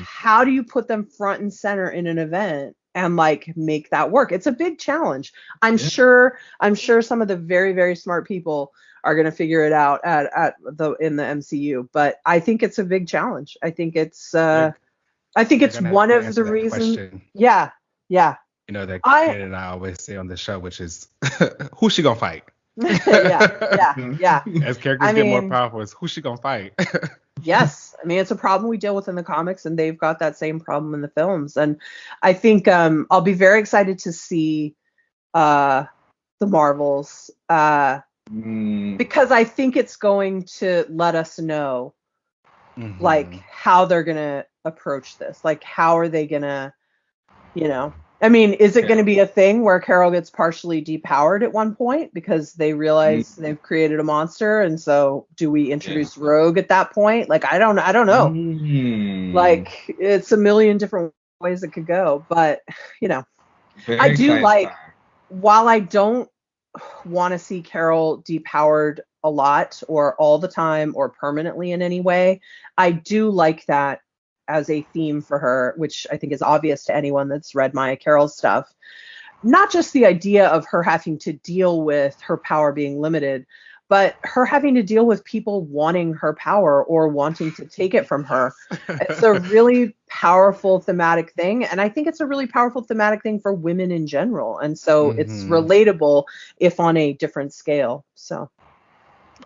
how do you put them front and center in an event and like make that work? It's a big challenge. I'm sure some of the very, very smart people are going to figure it out in the MCU, but I think it's a big challenge. I think it's one of the reasons. Yeah. You know that Kate and I always say on the show, which is who's she gonna fight? Yeah. As characters get more powerful, it's who's she gonna fight? Yes, I mean it's a problem we deal with in the comics, and they've got that same problem in the films. And I think I'll be very excited to see the Marvels because I think it's going to let us know like how they're gonna approach this. Like how are they gonna, I mean, is it going to be a thing where Carol gets partially depowered at one point because they realize they've created a monster, and so do we introduce Rogue at that point? Like I don't know. Like it's a million different ways it could go, but Very I do like. time. While I don't want to see Carol depowered a lot or all the time or permanently in any way, I do like that as a theme for her, which I think is obvious to anyone that's read Maya Carroll's stuff. Not just the idea of her having to deal with her power being limited, but her having to deal with people wanting her power or wanting to take it from her. It's a really powerful thematic thing. And I think it's a really powerful thematic thing for women in general. And so it's relatable, if on a different scale. So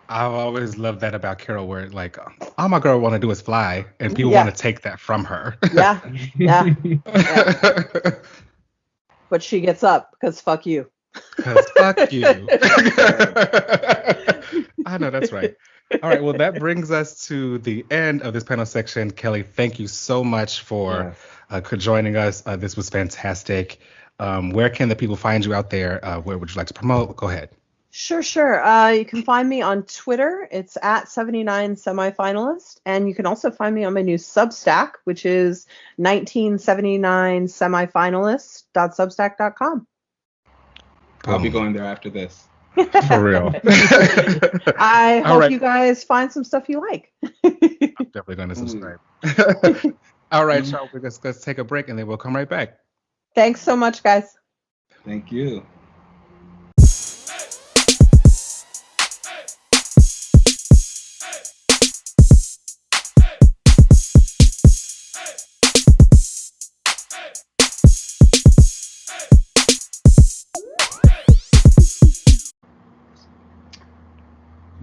I've always loved that about Carol, where like all my girl want to do is fly, and people want to take that from her. Yeah. But she gets up because fuck you. Because fuck you. I know, that's right. All right, well, that brings us to the end of this panel section. Kelly, thank you so much for joining us. This was fantastic. Where can the people find you out there? Where would you like to promote? Go ahead. Sure. You can find me on Twitter. It's at 79 semifinalist. And you can also find me on my new Substack, which is 1979 semifinalist.substack.com. I'll be going there after this. For real. I hope you guys find some stuff you like. I'm definitely going to subscribe. All right, y'all. Let's take a break and then we'll come right back. Thanks so much, guys. Thank you.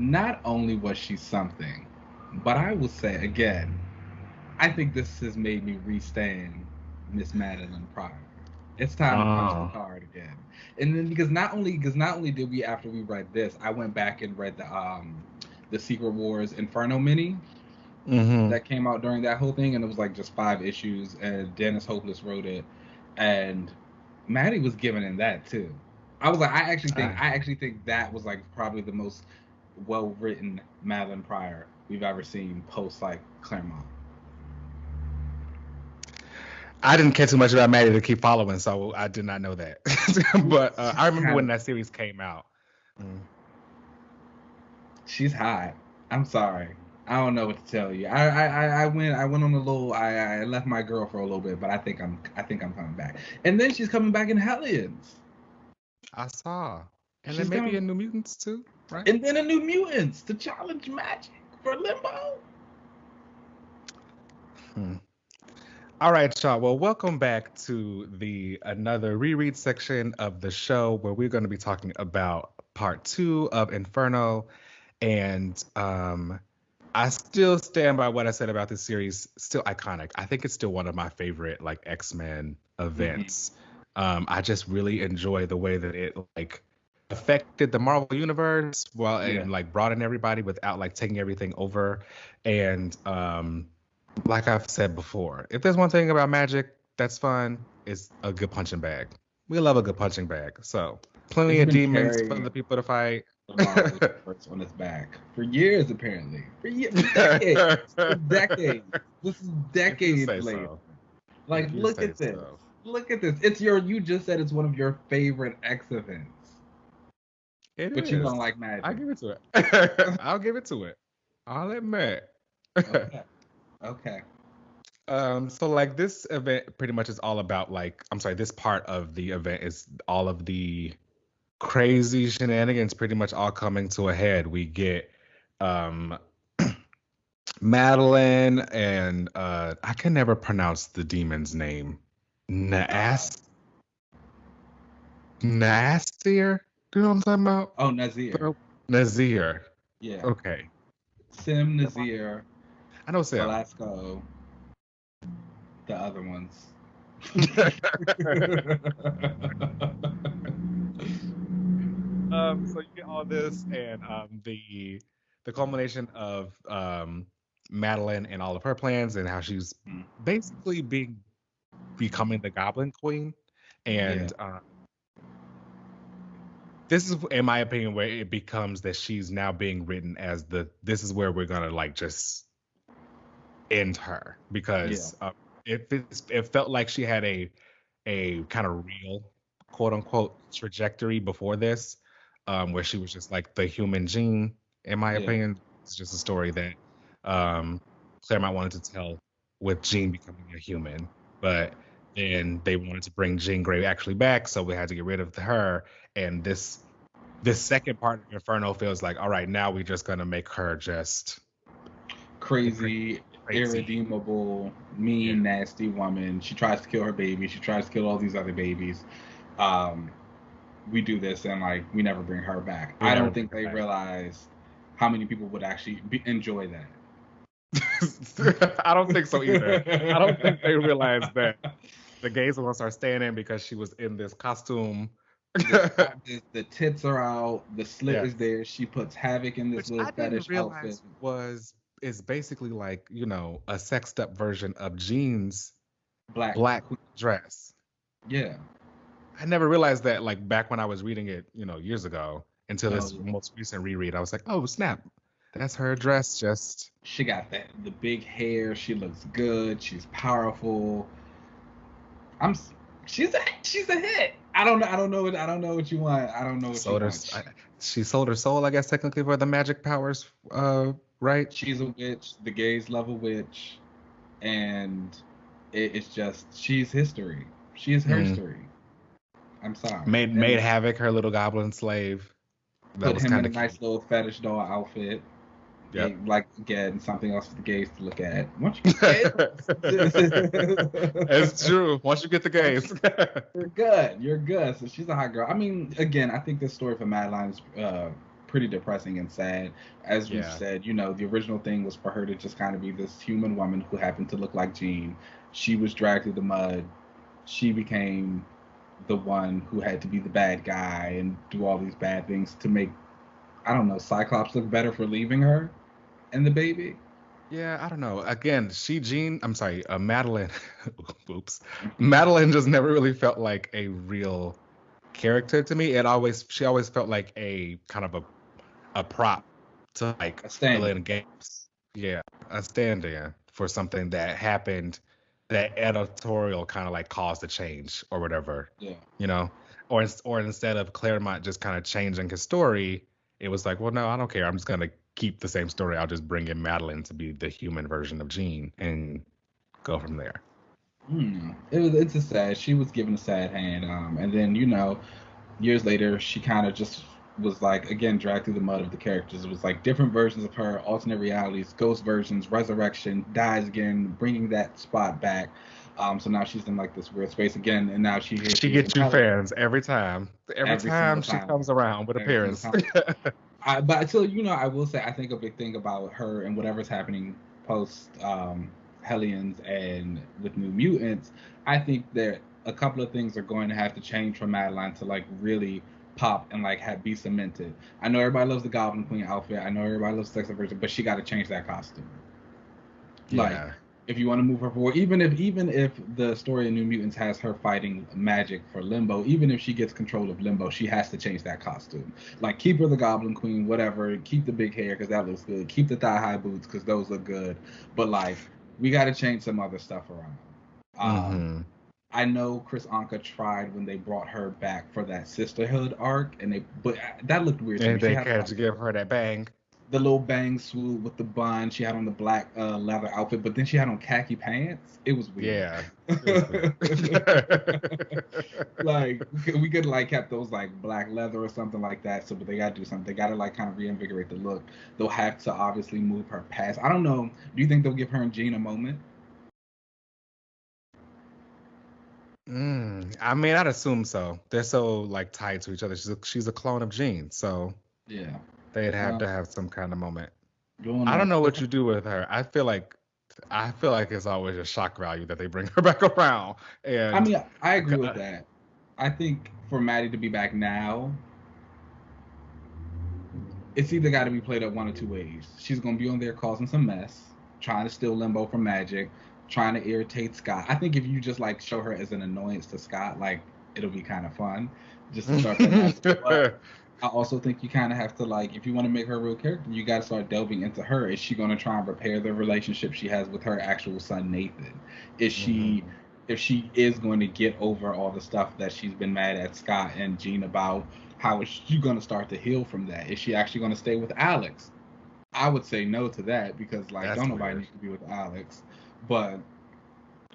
Not only was she something, but I will say again, I think this has made me re-stand Miss Madelyne Pryor. It's time to punch the card again. And then because not only did we, after we read this, I went back and read the Secret Wars Inferno mini that came out during that whole thing, and it was like just 5 issues, and Dennis Hopeless wrote it, and Maddie was given in that too. I was like, I actually think that was like probably the most well-written Madelyne Pryor we've ever seen post like Claremont. I didn't care too much about Maddie to keep following, so I did not know that. But I remember when that series came out. She's hot. I'm sorry. I don't know what to tell you. I went on a little. I left my girl for a little bit, but I think I'm coming back. And then she's coming back in Hellions. I saw. And she's then maybe in New Mutants too, right? And then in New Mutants to challenge Magic for Limbo. All right, y'all. Well, welcome back to another reread section of the show where we're going to be talking about part 2 of Inferno. And I still stand by what I said about this series. Still iconic. I think it's still one of my favorite like X-Men events. I just really enjoy the way that it like affected the Marvel universe and like brought in everybody without like taking everything over. And like I've said before, if there's one thing about magic that's fun, it's a good punching bag. We love a good punching bag. So plenty of demons for the people to fight. On his back for years, apparently. For decades. Decades. This is decades later. So. Like, look at this. So. Look at this. It's you just said it's one of your favorite X events. But you don't like magic. I'll give it to it. I'll give it to it. I'll admit. Okay. So like this event pretty much is all about this part of the event is all of the crazy shenanigans pretty much all coming to a head. We get Madelyne and I can never pronounce the demon's name. Nasir? Do you know what I'm talking about? Oh, Nazir. Nazir. Yeah. Okay. Sim, Nazir, I know Sam. Velasco, the other ones. So you get all this, and the culmination of Madelyne and all of her plans, and how she's basically becoming the Goblin Queen, and this is, in my opinion, where it becomes that she's now being written as this is where we're gonna like just end her, because it felt like she had a kind of real, quote unquote, trajectory before this, where she was just like the human Jean. In my opinion, it's just a story that Claremont wanted to tell with Jean becoming a human, but then they wanted to bring Jean Grey actually back, so we had to get rid of her. And this second part of Inferno feels like, all right, now we're just gonna make her just crazy, irredeemable, mean, nasty woman. She tries to kill her baby. She tries to kill all these other babies. We do this and like we never bring her back. I don't think they realize how many people would actually enjoy that. I don't think so either. I don't think they realize that the gays are gonna start staying in because she was in this costume. The tits are out. The slit is there. She puts havoc in this little fetish outfit. Is basically like, you know, a sexed up version of Jean's black dress. Yeah. I never realized that, like, back when I was reading it, you know, years ago, until this most recent reread. I was like, oh snap, that's her dress. Just she got the big hair. She looks good. She's powerful. She's a hit. I don't know what you want. I don't know what you want. She sold her soul, I guess, technically, for the magic powers, right? She's a witch. The gays love a witch, and it's just she's history. She is history. I'm sorry. Made Havoc her little goblin slave. Put him in a nice little fetish doll outfit. Yeah, like, again, something else for the gays to look at. Once you get it's true. Once you get the gays, you're good. So she's a hot girl. I mean, again, I think this story for Madelyne is pretty depressing and sad. As we've said, you know, the original thing was for her to just kind of be this human woman who happened to look like Jean. She was dragged through the mud. She became the one who had to be the bad guy and do all these bad things to make, I don't know, Cyclops look better for leaving her and the baby. Yeah, I don't know. Again, Madelyne. Oops. Madelyne just never really felt like a real character to me. She always felt like a kind of a prop to like fill in games. Yeah, a stand-in for something that happened, that editorial kind of like caused a change or whatever. Yeah. You know, or instead of Claremont just kind of changing his story, it was like, well, no, I don't care. I'm just gonna keep the same story. I'll just bring in Madelyne to be the human version of Jean and go from there. It's a sad. She was given a sad hand, and then, you know, years later, she kind of just was like, again, dragged through the mud of the characters. It was like different versions of her, alternate realities, ghost versions, resurrection, dies again, bringing that spot back. So now she's in like this weird space again, and now she gets you fans every time she comes around with appearance. But so, you know, I will say, I think a big thing about her and whatever's happening post Hellions and with New Mutants, I think that a couple of things are going to have to change for Madelyne to like really pop and like be cemented. I know everybody loves the Goblin Queen outfit. I know everybody loves the sex version, but she got to change that costume. Like, if you want to move her forward, even if the story of New Mutants has her fighting magic for Limbo, even if she gets control of Limbo, she has to change that costume. Like, keep her the Goblin Queen, whatever. Keep the big hair because that looks good. Keep the thigh-high boots because those look good. But like, we got to change some other stuff around. I know Chris Anka tried when they brought her back for that Sisterhood arc, but that looked weird. And they had to give her that bang. The little bang swoop with the bun. She had on the black leather outfit, but then she had on khaki pants. It was weird. Yeah. It was weird. Like, we could like kept those like black leather or something like that. So, but they gotta do something. They gotta like kind of reinvigorate the look. They'll have to obviously move her past. I don't know. Do you think they'll give her and Jean a moment? I mean, I'd assume so. They're so like tied to each other. She's a clone of Jean, so Yeah. they'd have to have some kind of moment. Going I don't on. know what you do with her. I feel like it's always a shock value that they bring her back around. And I mean, I agree with that. I think for Maddie to be back now, it's either got to be played up one or two ways. She's gonna be on there causing some mess, trying to steal Limbo from Magic, trying to irritate Scott. I think if you just like show her as an annoyance to Scott, like it'll be kind of fun just to start that. But I also think you kind of have to like, if you want to make her a real character, you got to start delving into her. Is she gonna try and repair the relationship she has with her actual son Nathan? Is she, if she is going to get over all the stuff that she's been mad at Scott and Jean about? How is she going to start to heal from that? Is she actually going to stay with Alex? I would say no to that because, like, don't nobody need to be with Alex. But,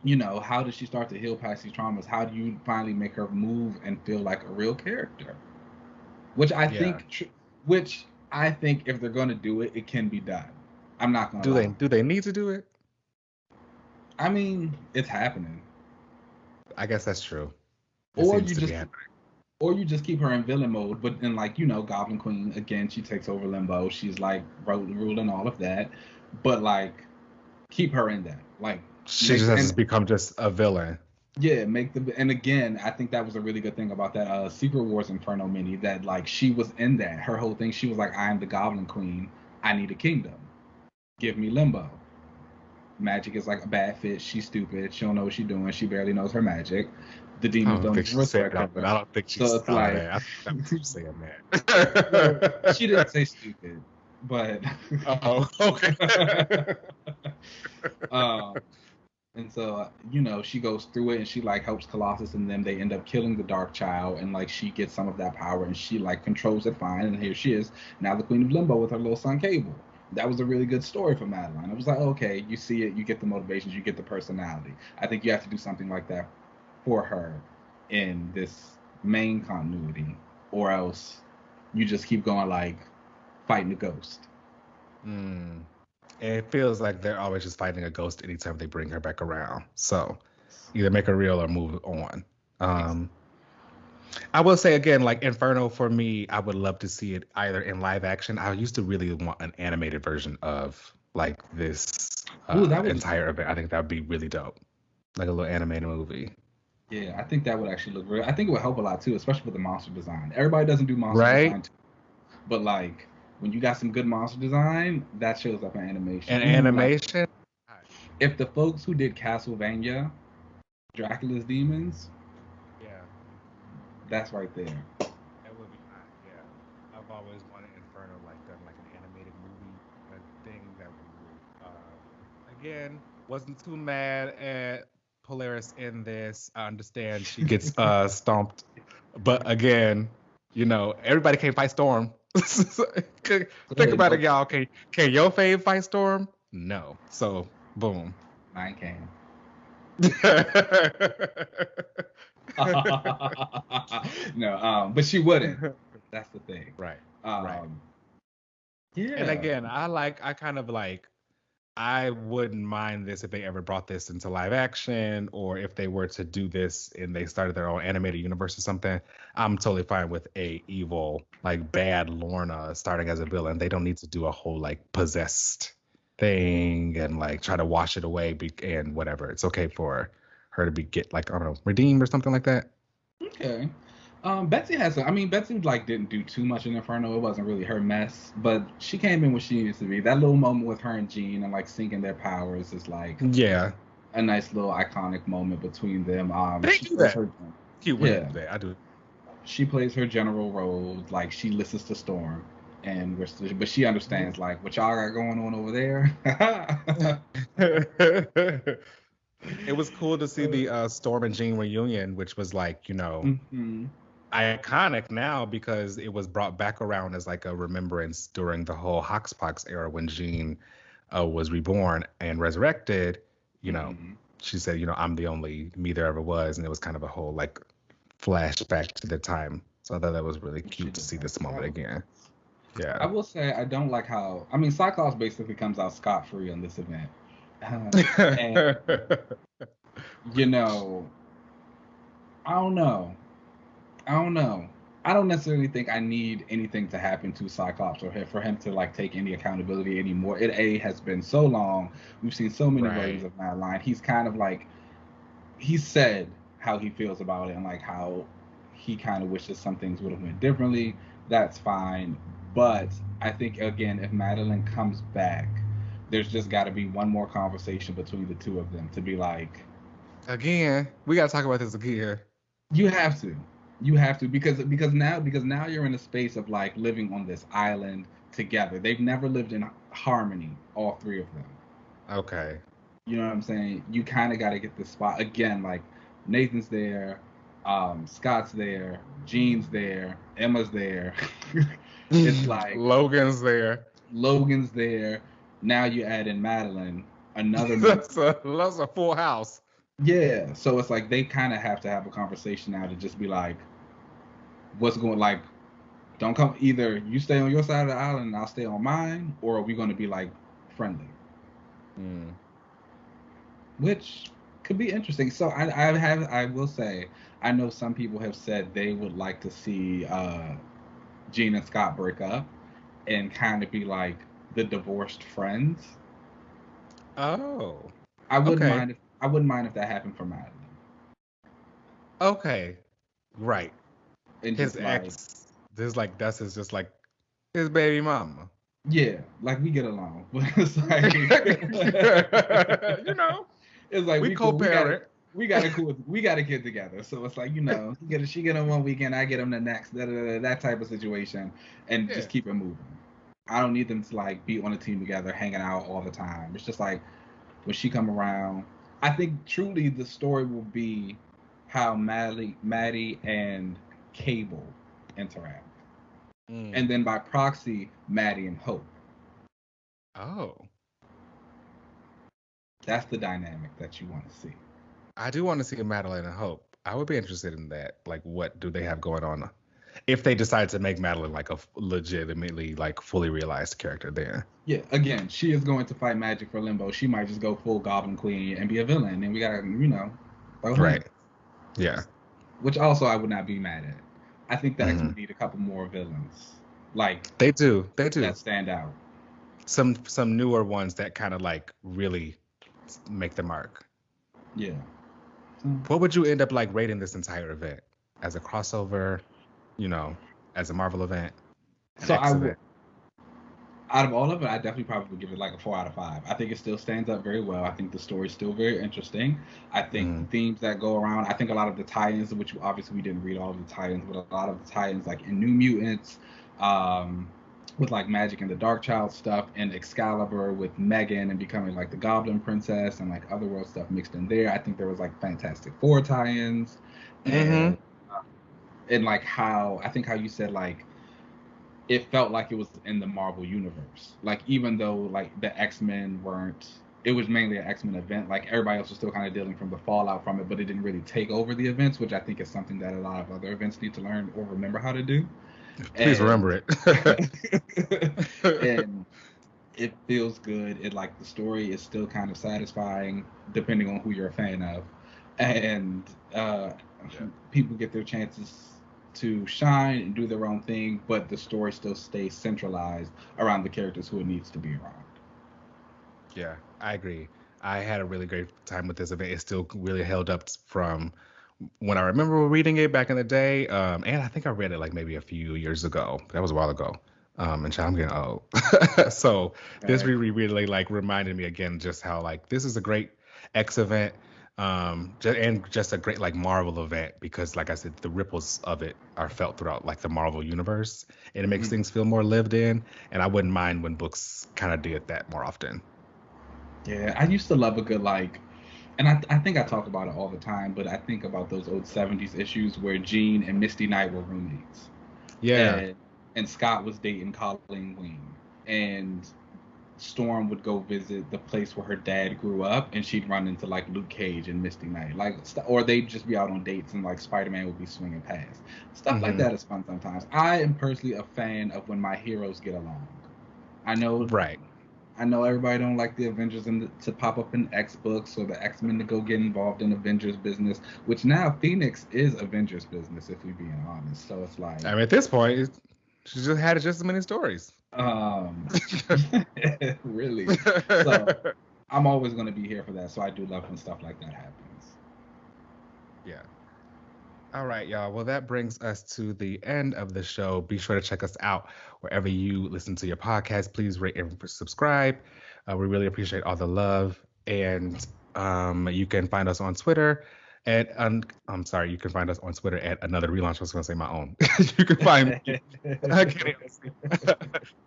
you know, how does she start to heal past these traumas? How do you finally make her move and feel like a real character? Which I think if they're going to do it, it can be done. I'm not going to Do they need to do it? I mean, it's happening. I guess that's true. Or you just keep her in villain mode, but then, like, you know, Goblin Queen, again, she takes over Limbo. She's, like, ruling all of that. But, like, keep her in that. Like, she just has to become just a villain. Yeah, and again, I think that was a really good thing about that Secret Wars Inferno mini, that, like, she was in that. Her whole thing, she was like, I am the Goblin Queen. I need a kingdom. Give me Limbo. Magic is like a bad fit. She's stupid. She don't know what she's doing. She barely knows her magic. The demons don't respect her. I don't think she's so it's like, I think she's saying that. Well, she didn't say stupid, but okay. And so, you know, she goes through it and she like helps Colossus and them. They end up killing the Dark Child and like she gets some of that power and she like controls it fine. And here she is now, the Queen of Limbo with her little son Cable. That was a really good story for Madelyne. It was like, okay, you see it, you get the motivations, you get the personality. I think you have to do something like that for her in this main continuity, or else you just keep going like fighting a ghost. It feels like they're always just fighting a ghost anytime they bring her back around. So either make her real or move on. I will say again, like Inferno for me, I would love to see it either in live action. I used to really want an animated version of like this entire event. I think that would be really dope, like a little animated movie. Yeah, I think that would actually look real. I think it would help a lot too, especially with the monster design. Everybody doesn't do monster design too, but like when you got some good monster design, that shows up in animation. And animation. Like, if the folks who did Castlevania, Dracula's Demons, that's right there. That would be nice. Yeah, I've always wanted Inferno like done like an animated movie thing that would. Again, wasn't too mad at Polaris in this. I understand she gets stomped, but again, you know, everybody can't fight Storm. Think about it, y'all. Can your fave fight Storm? No. So boom. Mine can. No, but she wouldn't. That's the thing. Right. Yeah. And again, I wouldn't mind this if they ever brought this into live action, or if they were to do this and they started their own animated universe or something. I'm totally fine with a evil, like bad Lorna starting as a villain. They don't need to do a whole like possessed thing and like try to wash it away and whatever. It's okay for her to get like, I don't know, redeemed or something like that. Okay. Betsy Betsy like didn't do too much in Inferno. It wasn't really her mess, but she came in when she needed to be. That little moment with her and Jean and like syncing their powers is like a nice little iconic moment between them. They do that. I do. She plays her general role, like she listens to Storm, but she understands like what y'all got going on over there. It was cool to see the Storm and Jean reunion, which was like, you know, iconic now because it was brought back around as like a remembrance during the whole Hoxpox era when Jean was reborn and resurrected. You know, she said, you know, I'm the only me there ever was, and it was kind of a whole like flashback to the time. So I thought that was really cute to see this moment again. Yeah. I will say I don't like how Cyclops basically comes out scot-free on this event. And, you know, I don't know. I don't know. I don't necessarily think I need anything to happen to Cyclops or for him to like take any accountability anymore. It has been so long. We've seen so many versions Right. of Madelyne. He's kind of like he said how he feels about it and like how he kind of wishes some things would have went differently. That's fine. But I think again, if Madelyne comes back, there's just got to be one more conversation between the two of them to be like, Again, we gotta talk about this again. you have to. You have to because now you're in a space of like living on this island together. They've never lived in harmony, all three of them. Okay. You know what I'm saying? You kind of got to get this spot again. Like Nathan's there, Scott's there, Jean's there, Emma's there. It's like Logan's there. Logan's there. Now you add in Madelyne, another. That's a full house. Yeah, so it's like they kind of have to have a conversation now to just be like, what's going like, don't come either. You stay on your side of the island and I'll stay on mine, or are we going to be like friendly? Which could be interesting. So I will say I know some people have said they would like to see Jean and Scott break up and kind of be like the divorced friends. Oh. I wouldn't Okay. mind if that happened for Madelyne. Okay. Right. And His just like, ex. This like that's his just like his baby mama. yeah, like we get along. But it's like You know, it's like we we cool. co-parent. We got a kid together. So it's like, she get him one weekend, I get him the next, that type of situation, and just keep it moving. I don't need them to like be on a team together, hanging out all the time. It's just like when she come around, I think truly the story will be how Maddie and Cable interact. And then by proxy, Maddie and Hope. Oh. That's the dynamic that you want to see. I do want to see Madelyne and Hope. I would be interested in that. Like, what do they have going on? If they decide to make Madelyne like a legitimately like fully realized character there. Yeah, again, she is going to fight magic for Limbo. She might just go full Goblin Queen and be a villain. And we gotta, Right. Yeah. Which also I would not be mad at. I think the X-Men need a couple more villains. Like they do. That stand out. Some newer ones that kind of like really make the mark. Yeah. What would you end up like rating this entire event as a crossover? As a Marvel event. So out of all of it, I definitely probably would give it like a 4 out of 5. I think it still stands up very well. I think the story's still very interesting. I think the themes that go around, I think a lot of the tie-ins, which obviously we didn't read all of the tie-ins, but a lot of the tie-ins like in New Mutants, with like Magic and the Darkchild stuff, and Excalibur with Megan and becoming like the Goblin Princess and like Otherworld stuff mixed in there. I think there was like Fantastic Four tie-ins, and like how you said like it felt like it was in the Marvel universe. Like even though like the X-Men weren't, it was mainly an X-Men event. Like everybody else was still kind of dealing from the fallout from it, but it didn't really take over the events, which I think is something that a lot of other events need to learn or remember how to do. Please remember it. And it feels good. It like the story is still kind of satisfying depending on who you're a fan of, and people get their chances to shine and do their own thing, but the story still stays centralized around the characters who it needs to be around. Yeah, I agree. I had a really great time with this event. It still really held up from when I remember reading it back in the day, and I think I read it like maybe a few years ago. That was a while ago. And I'm getting old. So this really like reminded me again just how like this is a great X event. And just a great like Marvel event because like I said, the ripples of it are felt throughout like the Marvel universe, and it makes things feel more lived in, and I wouldn't mind when books kind of did that more often. Yeah, I used to love a good like, and I think I talk about it all the time, but I think about those old 70s issues where Jean and Misty Knight were roommates. Yeah. And Scott was dating Colleen Wing, and Storm would go visit the place where her dad grew up, and she'd run into like Luke Cage and Misty Knight, like, or they'd just be out on dates, and like Spider-Man would be swinging past. Stuff like that is fun sometimes. I am personally a fan of when my heroes get along. I know, right? I know everybody don't like the Avengers to pop up in X books or the X-Men to go get involved in Avengers business, which now Phoenix is Avengers business, if we're being honest. So it's like, I mean, at this point, she just had just as many stories. Really. So I'm always going to be here for that. So I do love when stuff like that happens. Yeah. All right, y'all. Well, that brings us to the end of the show. Be sure to check us out wherever you listen to your podcast. Please rate and subscribe. We really appreciate all the love. And you can find us on Twitter at you can find us on Twitter at Another Relaunch. I was going to say my own. You can find me.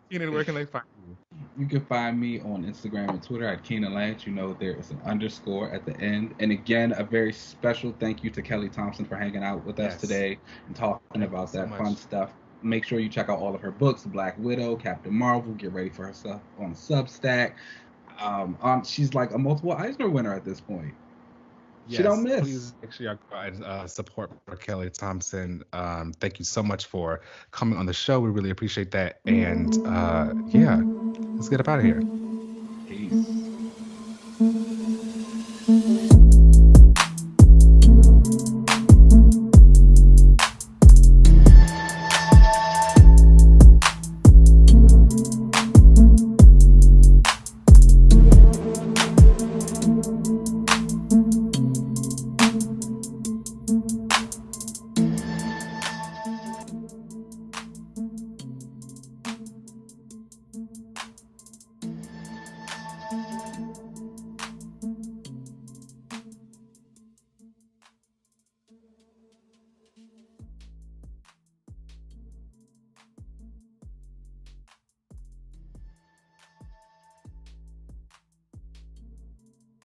Keenan, where can they find you? You can find me on Instagram and Twitter at Keenan Lance. You know, there is an underscore at the end. And again, a very special thank you to Kelly Thompson for hanging out with us today and talking about that fun stuff. Make sure you check out all of her books, Black Widow, Captain Marvel. Get ready for her stuff on Substack. She's like a multiple Eisner winner at this point. Yes, she don't miss. Please make sure y'all go and support for Kelly Thompson. Thank you so much for coming on the show. We really appreciate that. And yeah, let's get up out of here.